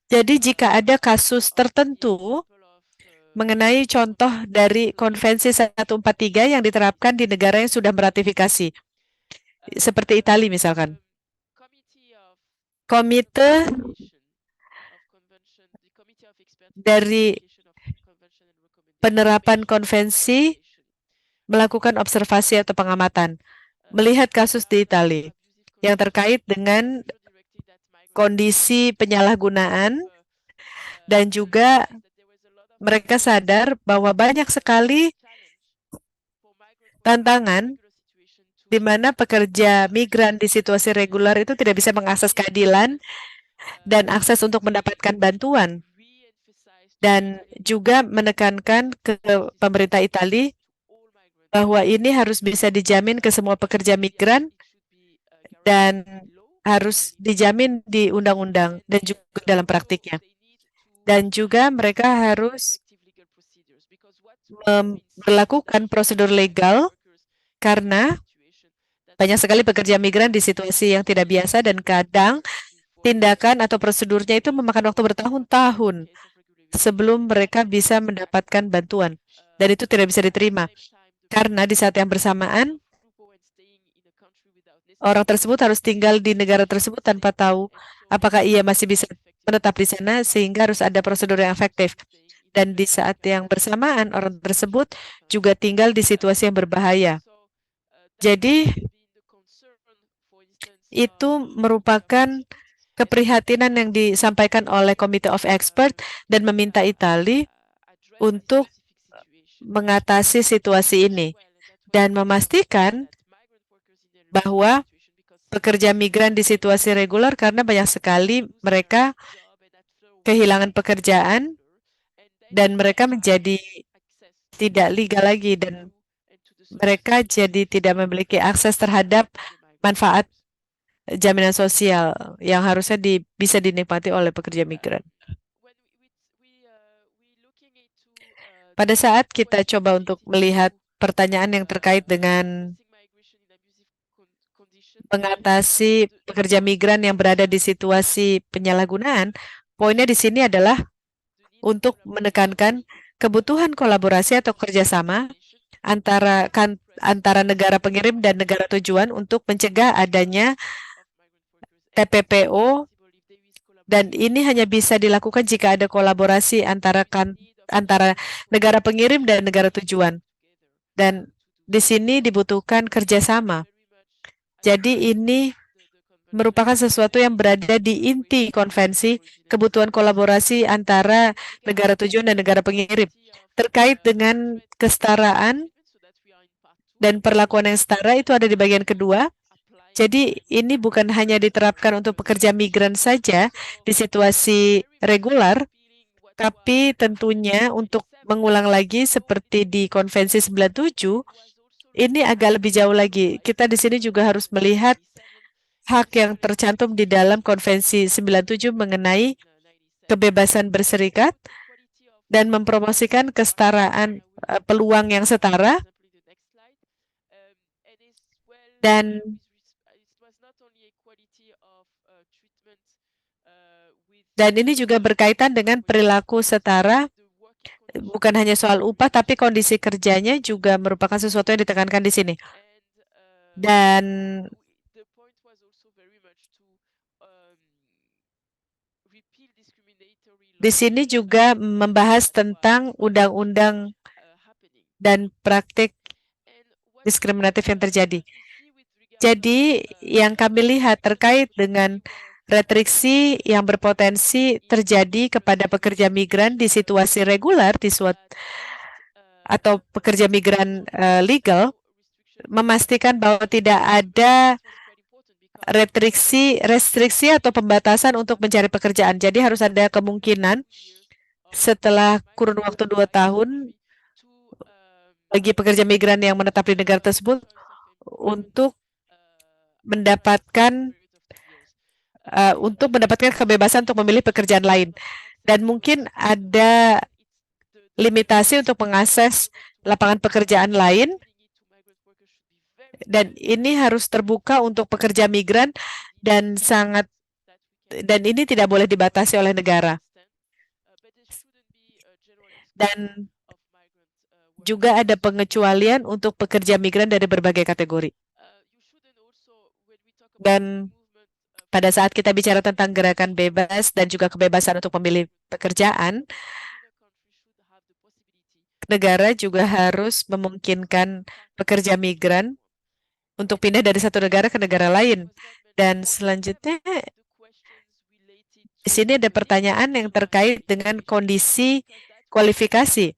Jadi jika ada kasus tertentu mengenai contoh dari Konvensi 143 yang diterapkan di negara yang sudah meratifikasi, seperti Italia misalkan. Komite dari penerapan konvensi melakukan observasi atau pengamatan, melihat kasus di Italia yang terkait dengan kondisi penyalahgunaan, dan juga mereka sadar bahwa banyak sekali tantangan di mana pekerja migran di situasi reguler itu tidak bisa mengakses keadilan dan akses untuk mendapatkan bantuan, dan juga menekankan ke pemerintah Italia bahwa ini harus bisa dijamin ke semua pekerja migran dan harus dijamin di undang-undang dan juga dalam praktiknya. Dan juga mereka harus melakukan prosedur legal karena banyak sekali pekerja migran di situasi yang tidak biasa, dan kadang tindakan atau prosedurnya itu memakan waktu bertahun-tahun sebelum mereka bisa mendapatkan bantuan. Dan itu tidak bisa diterima. Karena di saat yang bersamaan, orang tersebut harus tinggal di negara tersebut tanpa tahu apakah ia masih bisa menetap di sana, sehingga harus ada prosedur yang efektif. Dan di saat yang bersamaan, orang tersebut juga tinggal di situasi yang berbahaya. Jadi, itu merupakan keprihatinan yang disampaikan oleh Committee of Expert dan meminta Italia untuk mengatasi situasi ini dan memastikan bahwa pekerja migran di situasi reguler, karena banyak sekali mereka kehilangan pekerjaan dan mereka menjadi tidak legal lagi, dan mereka jadi tidak memiliki akses terhadap manfaat jaminan sosial yang harusnya bisa dinikmati oleh pekerja migran. Pada saat kita coba untuk melihat pertanyaan yang terkait dengan mengatasi pekerja migran yang berada di situasi penyalahgunaan, poinnya di sini adalah untuk menekankan kebutuhan kolaborasi atau kerjasama antara negara pengirim dan negara tujuan untuk mencegah adanya TPPO, dan ini hanya bisa dilakukan jika ada kolaborasi antara negara pengirim dan negara tujuan. Dan di sini dibutuhkan kerjasama. Jadi ini merupakan sesuatu yang berada di inti konvensi, kebutuhan kolaborasi antara negara tujuan dan negara pengirim. Terkait dengan kesetaraan dan perlakuan yang setara, itu ada di bagian kedua. Jadi ini bukan hanya diterapkan untuk pekerja migran saja di situasi reguler, tapi tentunya untuk mengulang lagi seperti di Konvensi 97, ini agak lebih jauh lagi. Kita di sini juga harus melihat hak yang tercantum di dalam Konvensi 97 mengenai kebebasan berserikat dan mempromosikan kesetaraan peluang yang setara. Dan ini juga berkaitan dengan perilaku setara, bukan hanya soal upah, tapi kondisi kerjanya juga merupakan sesuatu yang ditekankan di sini. Dan di sini juga membahas tentang undang-undang dan praktik diskriminatif yang terjadi. Jadi yang kami lihat terkait dengan restriksi yang berpotensi terjadi kepada pekerja migran di situasi reguler atau pekerja migran legal, memastikan bahwa tidak ada restriksi atau pembatasan untuk mencari pekerjaan. Jadi harus ada kemungkinan setelah kurun waktu 2 tahun bagi pekerja migran yang menetap di negara tersebut untuk mendapatkan kebebasan untuk memilih pekerjaan lain. Dan mungkin ada limitasi untuk mengakses lapangan pekerjaan lain, dan ini harus terbuka untuk pekerja migran dan ini tidak boleh dibatasi oleh negara. Dan juga ada pengecualian untuk pekerja migran dari berbagai kategori. Dan pada saat kita bicara tentang gerakan bebas dan juga kebebasan untuk memilih pekerjaan, negara juga harus memungkinkan pekerja migran untuk pindah dari satu negara ke negara lain. Dan selanjutnya, di sini ada pertanyaan yang terkait dengan kondisi kualifikasi,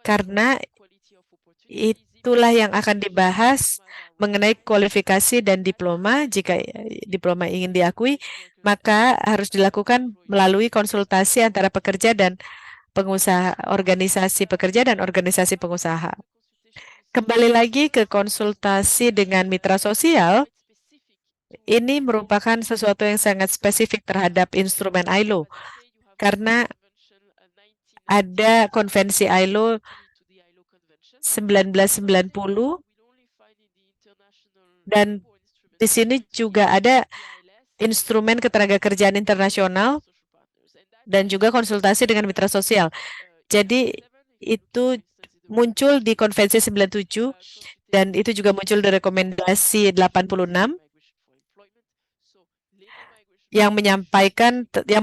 karena itulah yang akan dibahas mengenai kualifikasi dan diploma. Jika diploma ingin diakui, maka harus dilakukan melalui konsultasi antara pekerja dan pengusaha, organisasi pekerja dan organisasi pengusaha. Kembali lagi ke konsultasi dengan mitra sosial, ini merupakan sesuatu yang sangat spesifik terhadap instrumen ILO, karena ada konvensi ILO 1990 dan di sini juga ada instrumen ketenagakerjaan internasional dan juga konsultasi dengan mitra sosial. Jadi itu muncul di konvensi 97 dan itu juga muncul di rekomendasi 86 yang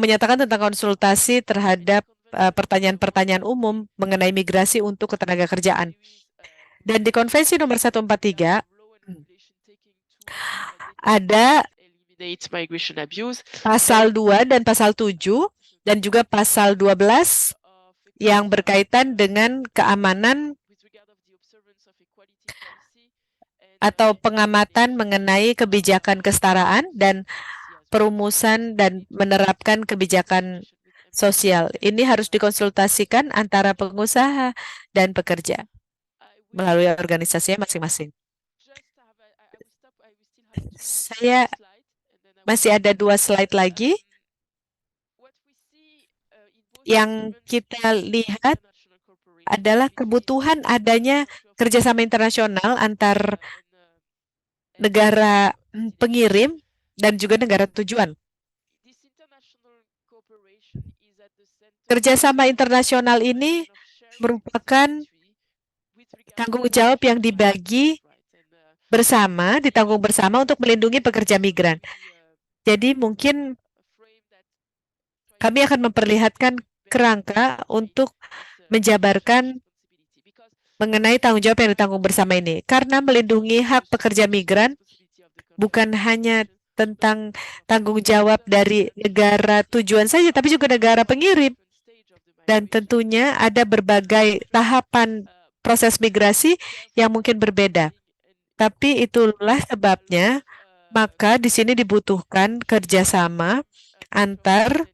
menyatakan tentang konsultasi terhadap pertanyaan-pertanyaan umum mengenai migrasi untuk ketenagakerjaan. Dan di konvensi nomor 143 ada pasal 2 dan pasal 7 dan juga pasal 12 yang berkaitan dengan keamanan atau pengamatan mengenai kebijakan kesetaraan dan perumusan dan menerapkan kebijakan sosial. Ini harus dikonsultasikan antara pengusaha dan pekerja melalui organisasinya masing-masing. Saya masih ada 2 slide lagi. Yang kita lihat adalah kebutuhan adanya kerjasama internasional antar negara pengirim dan juga negara tujuan. Kerjasama internasional ini merupakan tanggung jawab yang dibagi bersama, ditanggung bersama untuk melindungi pekerja migran. Jadi mungkin kami akan memperlihatkan kerangka untuk menjabarkan mengenai tanggung jawab yang ditanggung bersama ini. Karena melindungi hak pekerja migran bukan hanya tentang tanggung jawab dari negara tujuan saja, tapi juga negara pengirim. Dan tentunya ada berbagai tahapan proses migrasi yang mungkin berbeda. Tapi itulah sebabnya, maka di sini dibutuhkan kerjasama antar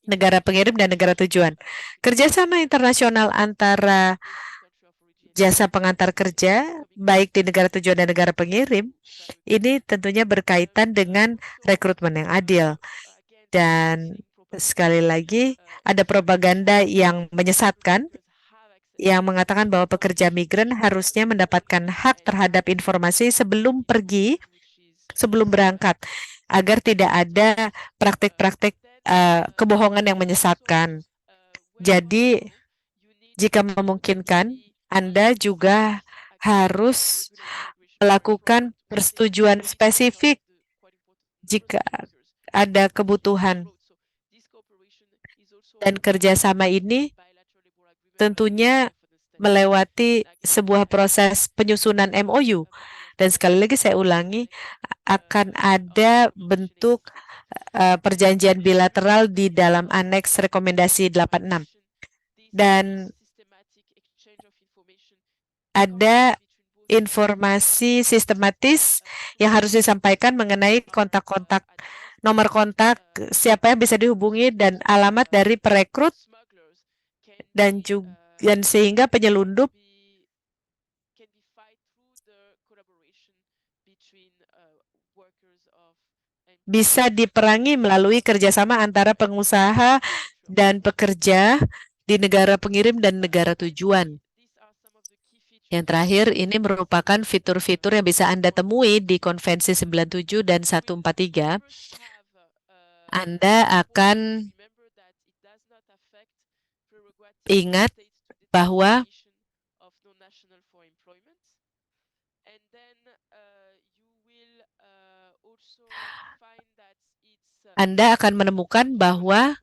negara pengirim dan negara tujuan. Kerjasama internasional antara jasa pengantar kerja, baik di negara tujuan dan negara pengirim, ini tentunya berkaitan dengan rekrutmen yang adil. Dan sekali lagi, ada propaganda yang menyesatkan, yang mengatakan bahwa pekerja migran harusnya mendapatkan hak terhadap informasi sebelum pergi, sebelum berangkat, agar tidak ada praktik-praktik kebohongan yang menyesatkan. Jadi, jika memungkinkan, Anda juga harus melakukan persetujuan spesifik jika ada kebutuhan. Dan kerjasama ini tentunya melewati sebuah proses penyusunan MOU. Dan sekali lagi saya ulangi, akan ada bentuk perjanjian bilateral di dalam aneks rekomendasi 86. Dan ada informasi sistematis yang harus disampaikan mengenai kontak-kontak, nomor kontak, siapa yang bisa dihubungi, dan alamat dari perekrut, dan sehingga penyelundup bisa diperangi melalui kerjasama antara pengusaha dan pekerja di negara pengirim dan negara tujuan. Yang terakhir, ini merupakan fitur-fitur yang bisa Anda temui di Konvensi 97 dan 143. Anda akan ingat bahwa Anda akan menemukan bahwa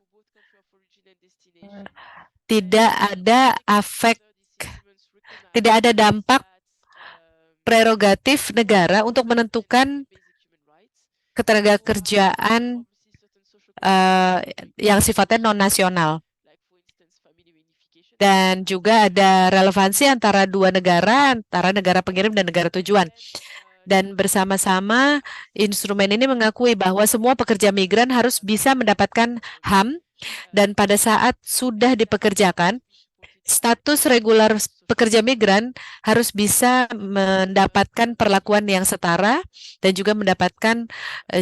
tidak ada tidak ada dampak prerogatif negara untuk menentukan ketenaga kerjaan yang sifatnya non-nasional. Dan juga ada relevansi antara dua negara, antara negara pengirim dan negara tujuan. Dan bersama-sama instrumen ini mengakui bahwa semua pekerja migran harus bisa mendapatkan HAM dan pada saat sudah dipekerjakan, status regular pekerja migran harus bisa mendapatkan perlakuan yang setara dan juga mendapatkan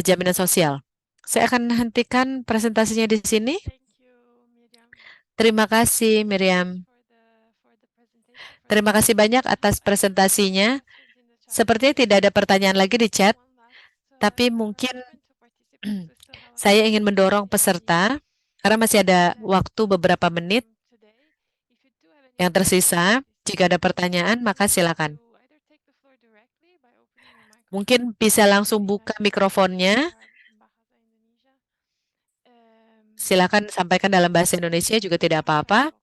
jaminan sosial. Saya akan hentikan presentasinya di sini. Terima kasih, Miriam. Terima kasih banyak atas presentasinya. Sepertinya tidak ada pertanyaan lagi di chat, tapi mungkin saya ingin mendorong peserta, karena masih ada waktu beberapa menit yang tersisa. Jika ada pertanyaan, maka silakan. Mungkin bisa langsung buka mikrofonnya. Silakan sampaikan dalam bahasa Indonesia juga tidak apa-apa.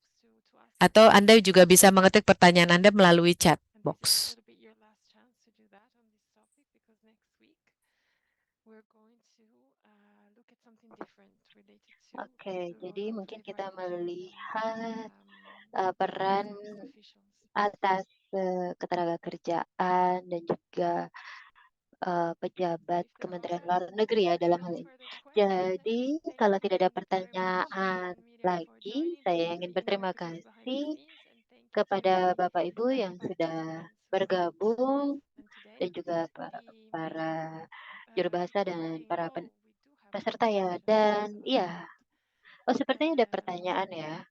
Atau Anda juga bisa mengetik pertanyaan Anda melalui chat box. Oke, jadi mungkin kita melihat peran atas ketenagakerjaan dan juga pejabat Kementerian Luar Negeri ya dalam hal ini. Jadi kalau tidak ada pertanyaan lagi, saya ingin berterima kasih kepada Bapak Ibu yang sudah bergabung dan juga para juru bahasa dan para peserta ya. Dan iya, oh sepertinya ada pertanyaan ya.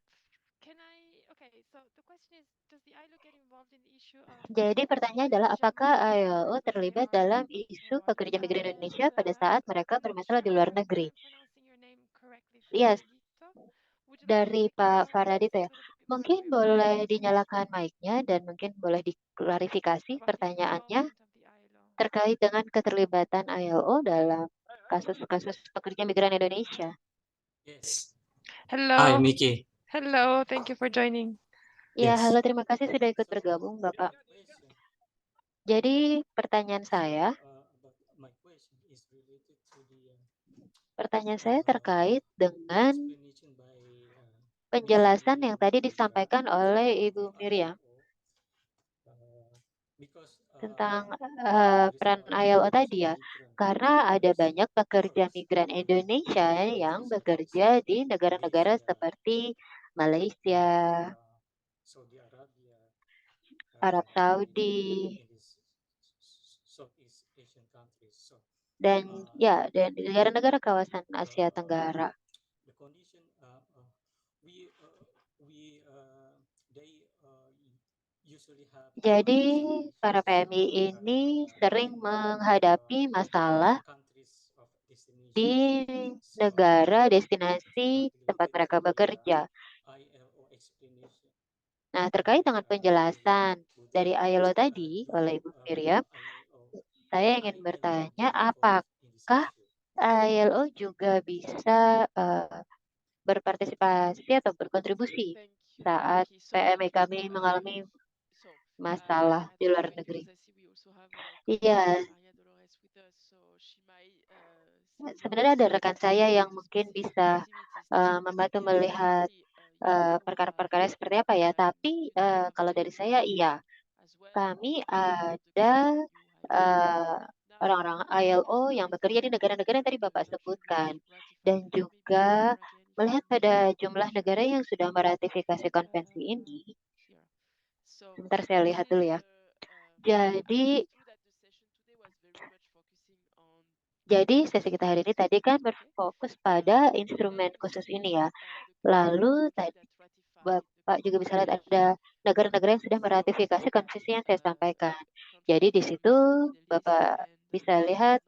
Jadi pertanyaannya adalah apakah ILO terlibat dalam isu pekerja migran Indonesia pada saat mereka bermasalah di luar negeri? Iya, dari Pak Faradito ya. Mungkin boleh dinyalakan mic-nya dan mungkin boleh diklarifikasi pertanyaannya terkait dengan keterlibatan ILO dalam kasus-kasus pekerja migran Indonesia. Yes. Hello, Hi, Mickey. hello, thank you for joining. Ya, Yes. halo, terima kasih sudah ikut bergabung, Bapak. Jadi pertanyaan saya terkait dengan penjelasan yang tadi disampaikan oleh Ibu Miriam tentang peran ILO tadi ya. Karena ada banyak pekerja migran Indonesia yang bekerja di negara-negara seperti Malaysia, Arab Saudi, dan ya, dan negara-negara kawasan Asia Tenggara. Jadi para PMI ini sering menghadapi masalah di negara destinasi tempat mereka bekerja. Nah, terkait dengan penjelasan dari ILO tadi oleh Ibu Miriam, saya ingin bertanya apakah ILO juga bisa berpartisipasi atau berkontribusi saat PMI kami mengalami masalah di luar negeri. Iya, sebenarnya ada rekan saya yang mungkin bisa membantu melihat perkara-perkara seperti apa ya. Tapi kalau dari saya, iya, kami ada orang-orang ILO yang bekerja di negara-negara yang tadi Bapak sebutkan. Dan juga melihat pada jumlah negara yang sudah meratifikasi konvensi ini. Sebentar saya lihat dulu ya. Jadi sesi kita hari ini tadi kan berfokus pada instrumen khusus ini ya. Lalu tadi Bapak juga bisa lihat ada negara-negara yang sudah meratifikasi konvensi yang saya sampaikan. Jadi di situ Bapak bisa lihat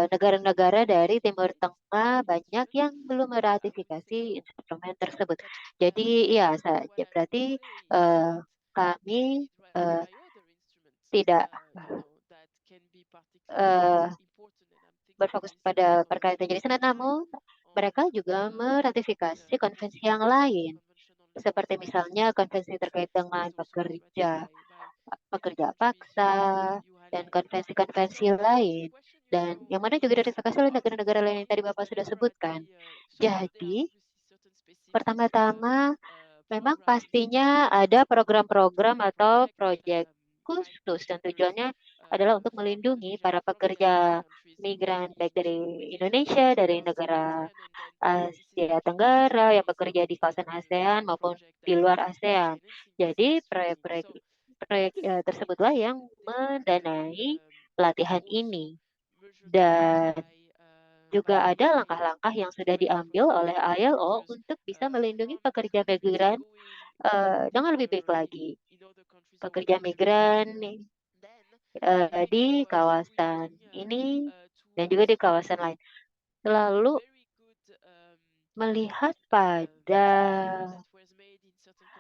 negara-negara dari Timur Tengah banyak yang belum meratifikasi instrumen tersebut. Jadi ya berarti kami tidak berfokus pada perkara yang terjadi di sana, namun mereka juga meratifikasi konvensi yang lain. seperti misalnya konvensi terkait dengan pekerja paksa, dan konvensi-konvensi lain, dan yang mana juga diratifikasi oleh negara-negara lain yang tadi Bapak sudah sebutkan. Jadi, pertama-tama memang pastinya ada program-program atau proyek khusus dan tujuannya adalah untuk melindungi para pekerja migran baik dari Indonesia, dari negara Asia Tenggara yang bekerja di kawasan ASEAN maupun di luar ASEAN. Jadi proyek tersebutlah yang mendanai pelatihan ini. Dan juga ada langkah-langkah yang sudah diambil oleh ILO untuk bisa melindungi pekerja migran dengan lebih baik lagi. Pekerja migran di kawasan ini dan juga di kawasan lain. Lalu melihat pada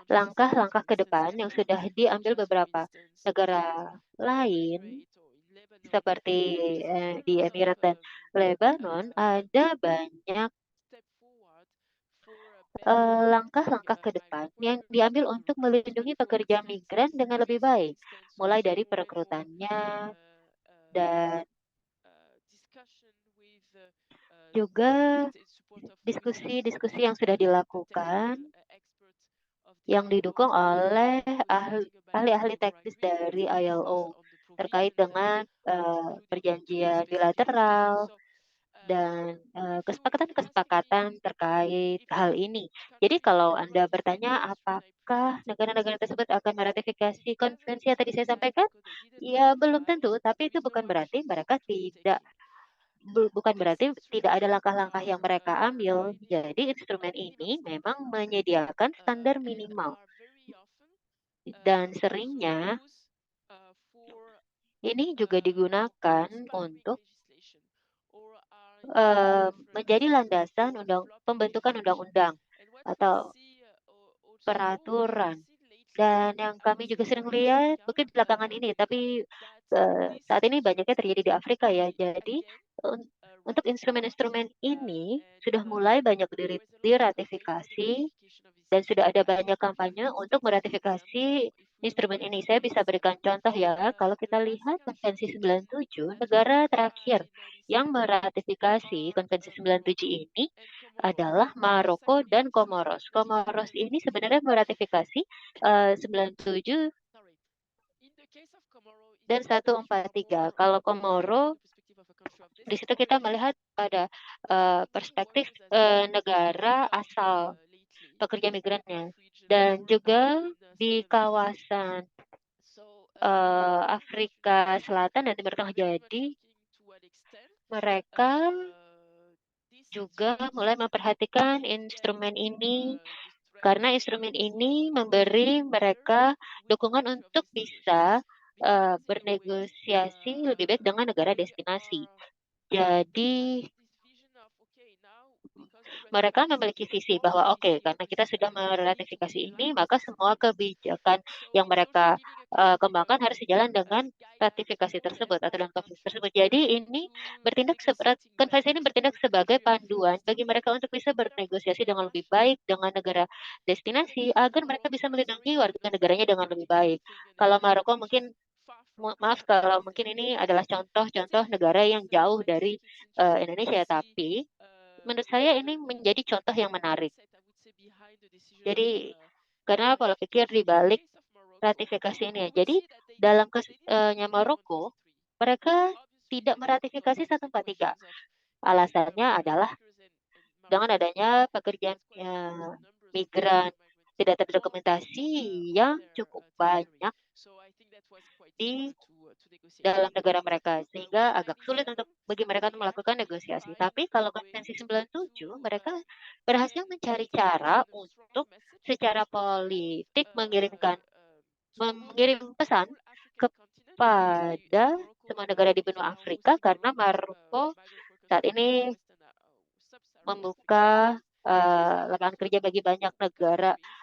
langkah-langkah ke depan yang sudah diambil beberapa negara lain, seperti di Emirat dan Lebanon, ada banyak langkah-langkah ke depan yang diambil untuk melindungi pekerja migran dengan lebih baik, mulai dari perekrutannya dan juga diskusi-diskusi yang sudah dilakukan yang didukung oleh ahli-ahli teknis dari ILO terkait dengan perjanjian bilateral dan kesepakatan-kesepakatan terkait hal ini. Jadi kalau Anda bertanya apakah negara-negara tersebut akan meratifikasi konvensi yang tadi saya sampaikan, ya belum tentu, tapi itu bukan berarti mereka bukan berarti tidak ada langkah-langkah yang mereka ambil. Jadi instrumen ini memang menyediakan standar minimal dan seringnya ini juga digunakan untuk menjadi landasan pembentukan undang-undang atau peraturan. Dan yang kami juga sering lihat, mungkin belakangan ini, tapi saat ini banyaknya terjadi di Afrika ya. Jadi untuk instrumen-instrumen ini sudah mulai banyak diratifikasi dan sudah ada banyak kampanye untuk meratifikasi instrumen ini. Saya bisa berikan contoh ya, kalau kita lihat Konvensi 97, negara terakhir yang meratifikasi Konvensi 97 ini adalah Maroko dan Komoros. Komoros ini sebenarnya meratifikasi 97 dan 143. Kalau Komoro, di situ kita melihat pada perspektif negara asal pekerja migrannya. Dan juga di kawasan Afrika Selatan dan Timur Tengah. Jadi mereka juga mulai memperhatikan instrumen ini karena instrumen ini memberi mereka dukungan untuk bisa bernegosiasi lebih baik dengan negara destinasi. Jadi mereka memiliki visi bahwa oke, karena kita sudah meratifikasi ini, maka semua kebijakan yang mereka kembangkan harus sejalan dengan ratifikasi tersebut atau dengan konvensi tersebut. Jadi ini konvensi ini bertindak sebagai panduan bagi mereka untuk bisa bernegosiasi dengan lebih baik dengan negara destinasi agar mereka bisa melindungi warga negaranya dengan lebih baik. Kalau Maroko mungkin maaf kalau mungkin ini adalah contoh-contoh negara yang jauh dari Indonesia, tapi menurut saya ini menjadi contoh yang menarik. Jadi, karena pola pikir di balik ratifikasi ini ya. Jadi, dalam kasusnya Maroko, mereka tidak meratifikasi 143. Alasannya adalah dengan adanya pekerjaan migran tidak terdokumentasi yang cukup banyak di dalam negara mereka, sehingga agak sulit bagi mereka untuk melakukan negosiasi. Tapi kalau Konvensi 97, mereka berhasil mencari cara untuk secara politik mengirim pesan kepada semua negara di benua Afrika karena Maroko saat ini membuka lapangan kerja bagi banyak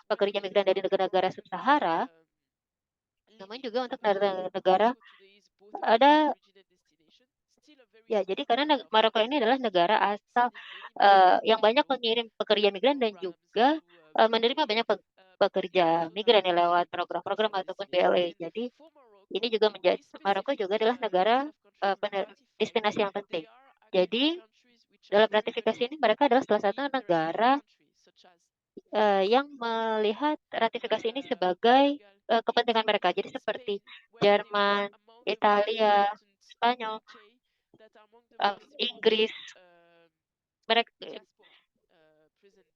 pekerja migran dari negara-negara sub-Sahara, namun juga untuk negara ada ya. Jadi karena Maroko ini adalah negara asal yang banyak mengirim pekerja migran dan juga menerima banyak pekerja migran ya lewat program-program ataupun BLE. Jadi ini juga menjadi Maroko juga adalah negara destinasi yang penting. Jadi dalam ratifikasi ini mereka adalah salah satu negara yang melihat ratifikasi ini sebagai kepentingan mereka. Jadi seperti Jerman, Italia, Spanyol, Inggris, mereka.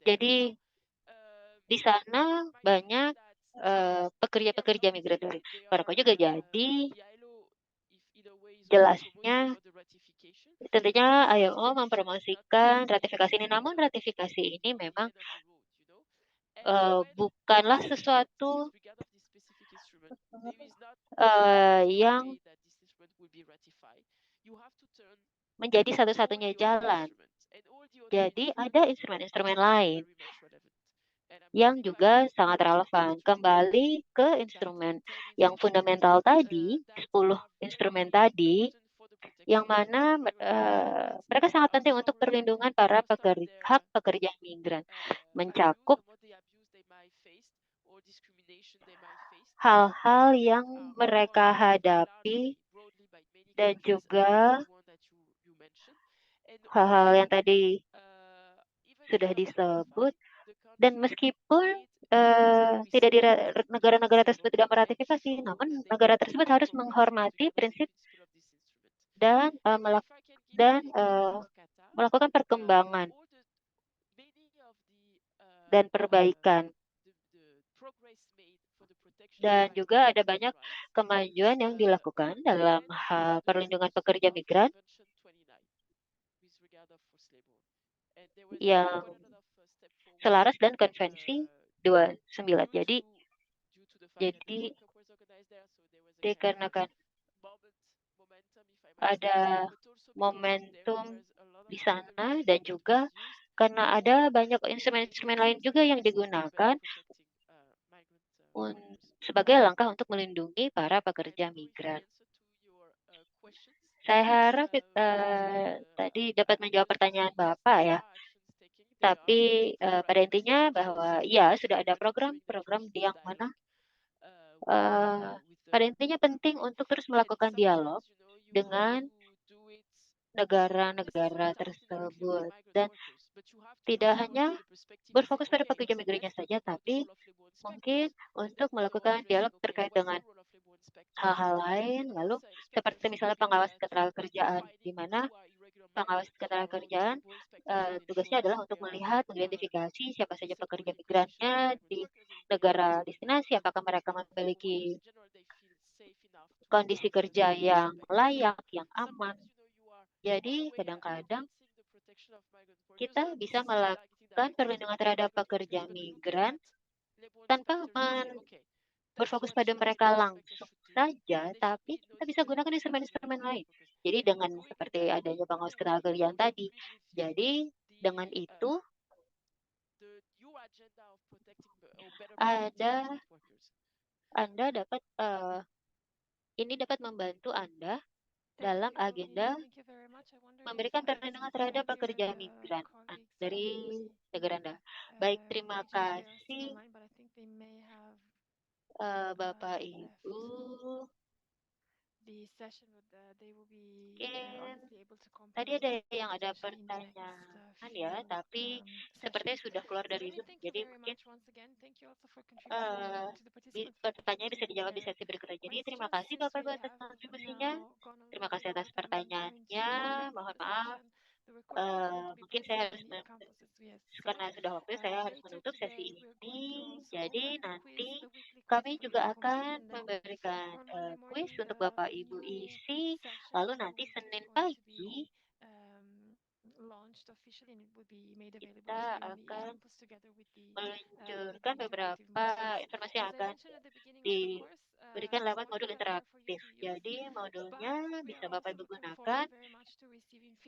Jadi di sana banyak pekerja-pekerja migran dari Maroko juga. Jadi jelasnya tentunya ILO mempromosikan ratifikasi ini, namun ratifikasi ini memang bukanlah sesuatu yang menjadi satu-satunya jalan. Jadi ada instrumen-instrumen lain yang juga sangat relevan. Kembali ke instrumen yang fundamental tadi, 10 instrumen tadi, yang mana mereka sangat penting untuk perlindungan para hak pekerja migran, mencakup hal-hal yang mereka hadapi dan juga hal-hal yang tadi sudah disebut. Dan meskipun tidak di negara-negara tersebut tidak meratifikasi, namun negara tersebut harus menghormati prinsip dan melakukan perkembangan dan perbaikan. Dan juga ada banyak kemajuan yang dilakukan dalam hal perlindungan pekerja migran yang selaras dan konvensi 29. Jadi dikarenakan ada momentum di sana dan juga karena ada banyak instrumen-instrumen lain juga yang digunakan sebagai langkah untuk melindungi para pekerja migran. Saya harap tadi dapat menjawab pertanyaan Bapak ya. Tapi pada intinya bahwa ya sudah ada program-program yang mana pada intinya penting untuk terus melakukan dialog dengan negara-negara tersebut dan tidak hanya berfokus pada pekerja migrannya saja, tapi mungkin untuk melakukan dialog terkait dengan hal-hal lain, lalu seperti misalnya pengawas ketenagakerjaan, di mana pengawas ketenagakerjaan tugasnya adalah untuk melihat, mengidentifikasi siapa saja pekerja migrannya di negara destinasi, apakah mereka memiliki kondisi kerja yang layak, yang aman. Jadi kadang-kadang kita bisa melakukan perlindungan terhadap pekerja migran tanpa berfokus pada mereka langsung saja, tapi kita bisa gunakan instrumen-instrumen lain. Jadi dengan seperti adanya pengawas ketenagakerjaan tadi, jadi dengan itu Anda dapat ini dapat membantu Anda dalam agenda memberikan perlindungan terhadap pekerja migran dari negara Anda. Baik, terima kasih Bapak Ibu. Tadi ada pertanyaan ya, tapi sepertinya sudah keluar dari Zoom. Jadi mungkin pertanyaan bisa dijawab di sesi berikutnya. Jadi terima kasih Bapak Ibu atas kontribusinya. Terima kasih atas pertanyaannya. Mohon maaf. Mungkin saya harus karena sudah waktu saya harus menutup sesi ini. Jadi nanti kami juga akan memberikan kuis untuk Bapak Ibu isi. Lalu nanti Senin pagi kita akan meluncurkan beberapa informasi yang akan diberikan lewat modul interaktif. Jadi modulnya bisa Bapak Ibu gunakan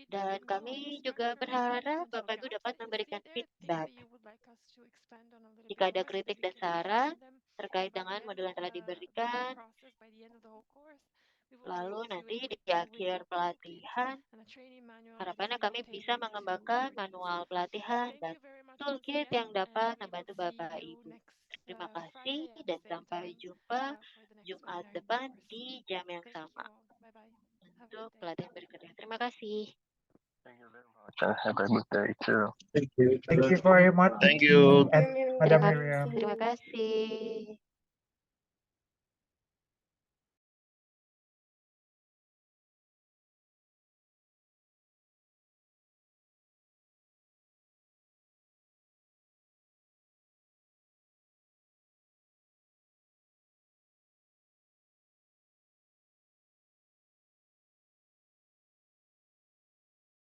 dan kami juga berharap Bapak Ibu dapat memberikan feedback. Jika ada kritik dan saran terkait dengan modul yang telah diberikan, lalu nanti di akhir pelatihan, harapannya kami bisa mengembangkan manual pelatihan dan toolkit yang dapat membantu Bapak Ibu. Terima kasih dan sampai jumpa Jumat depan di jam yang sama untuk pelatihan berikutnya. Terima kasih. And have a good day too. Thank you very much. Thank you. And Madam Terima, Miriam. terima kasih.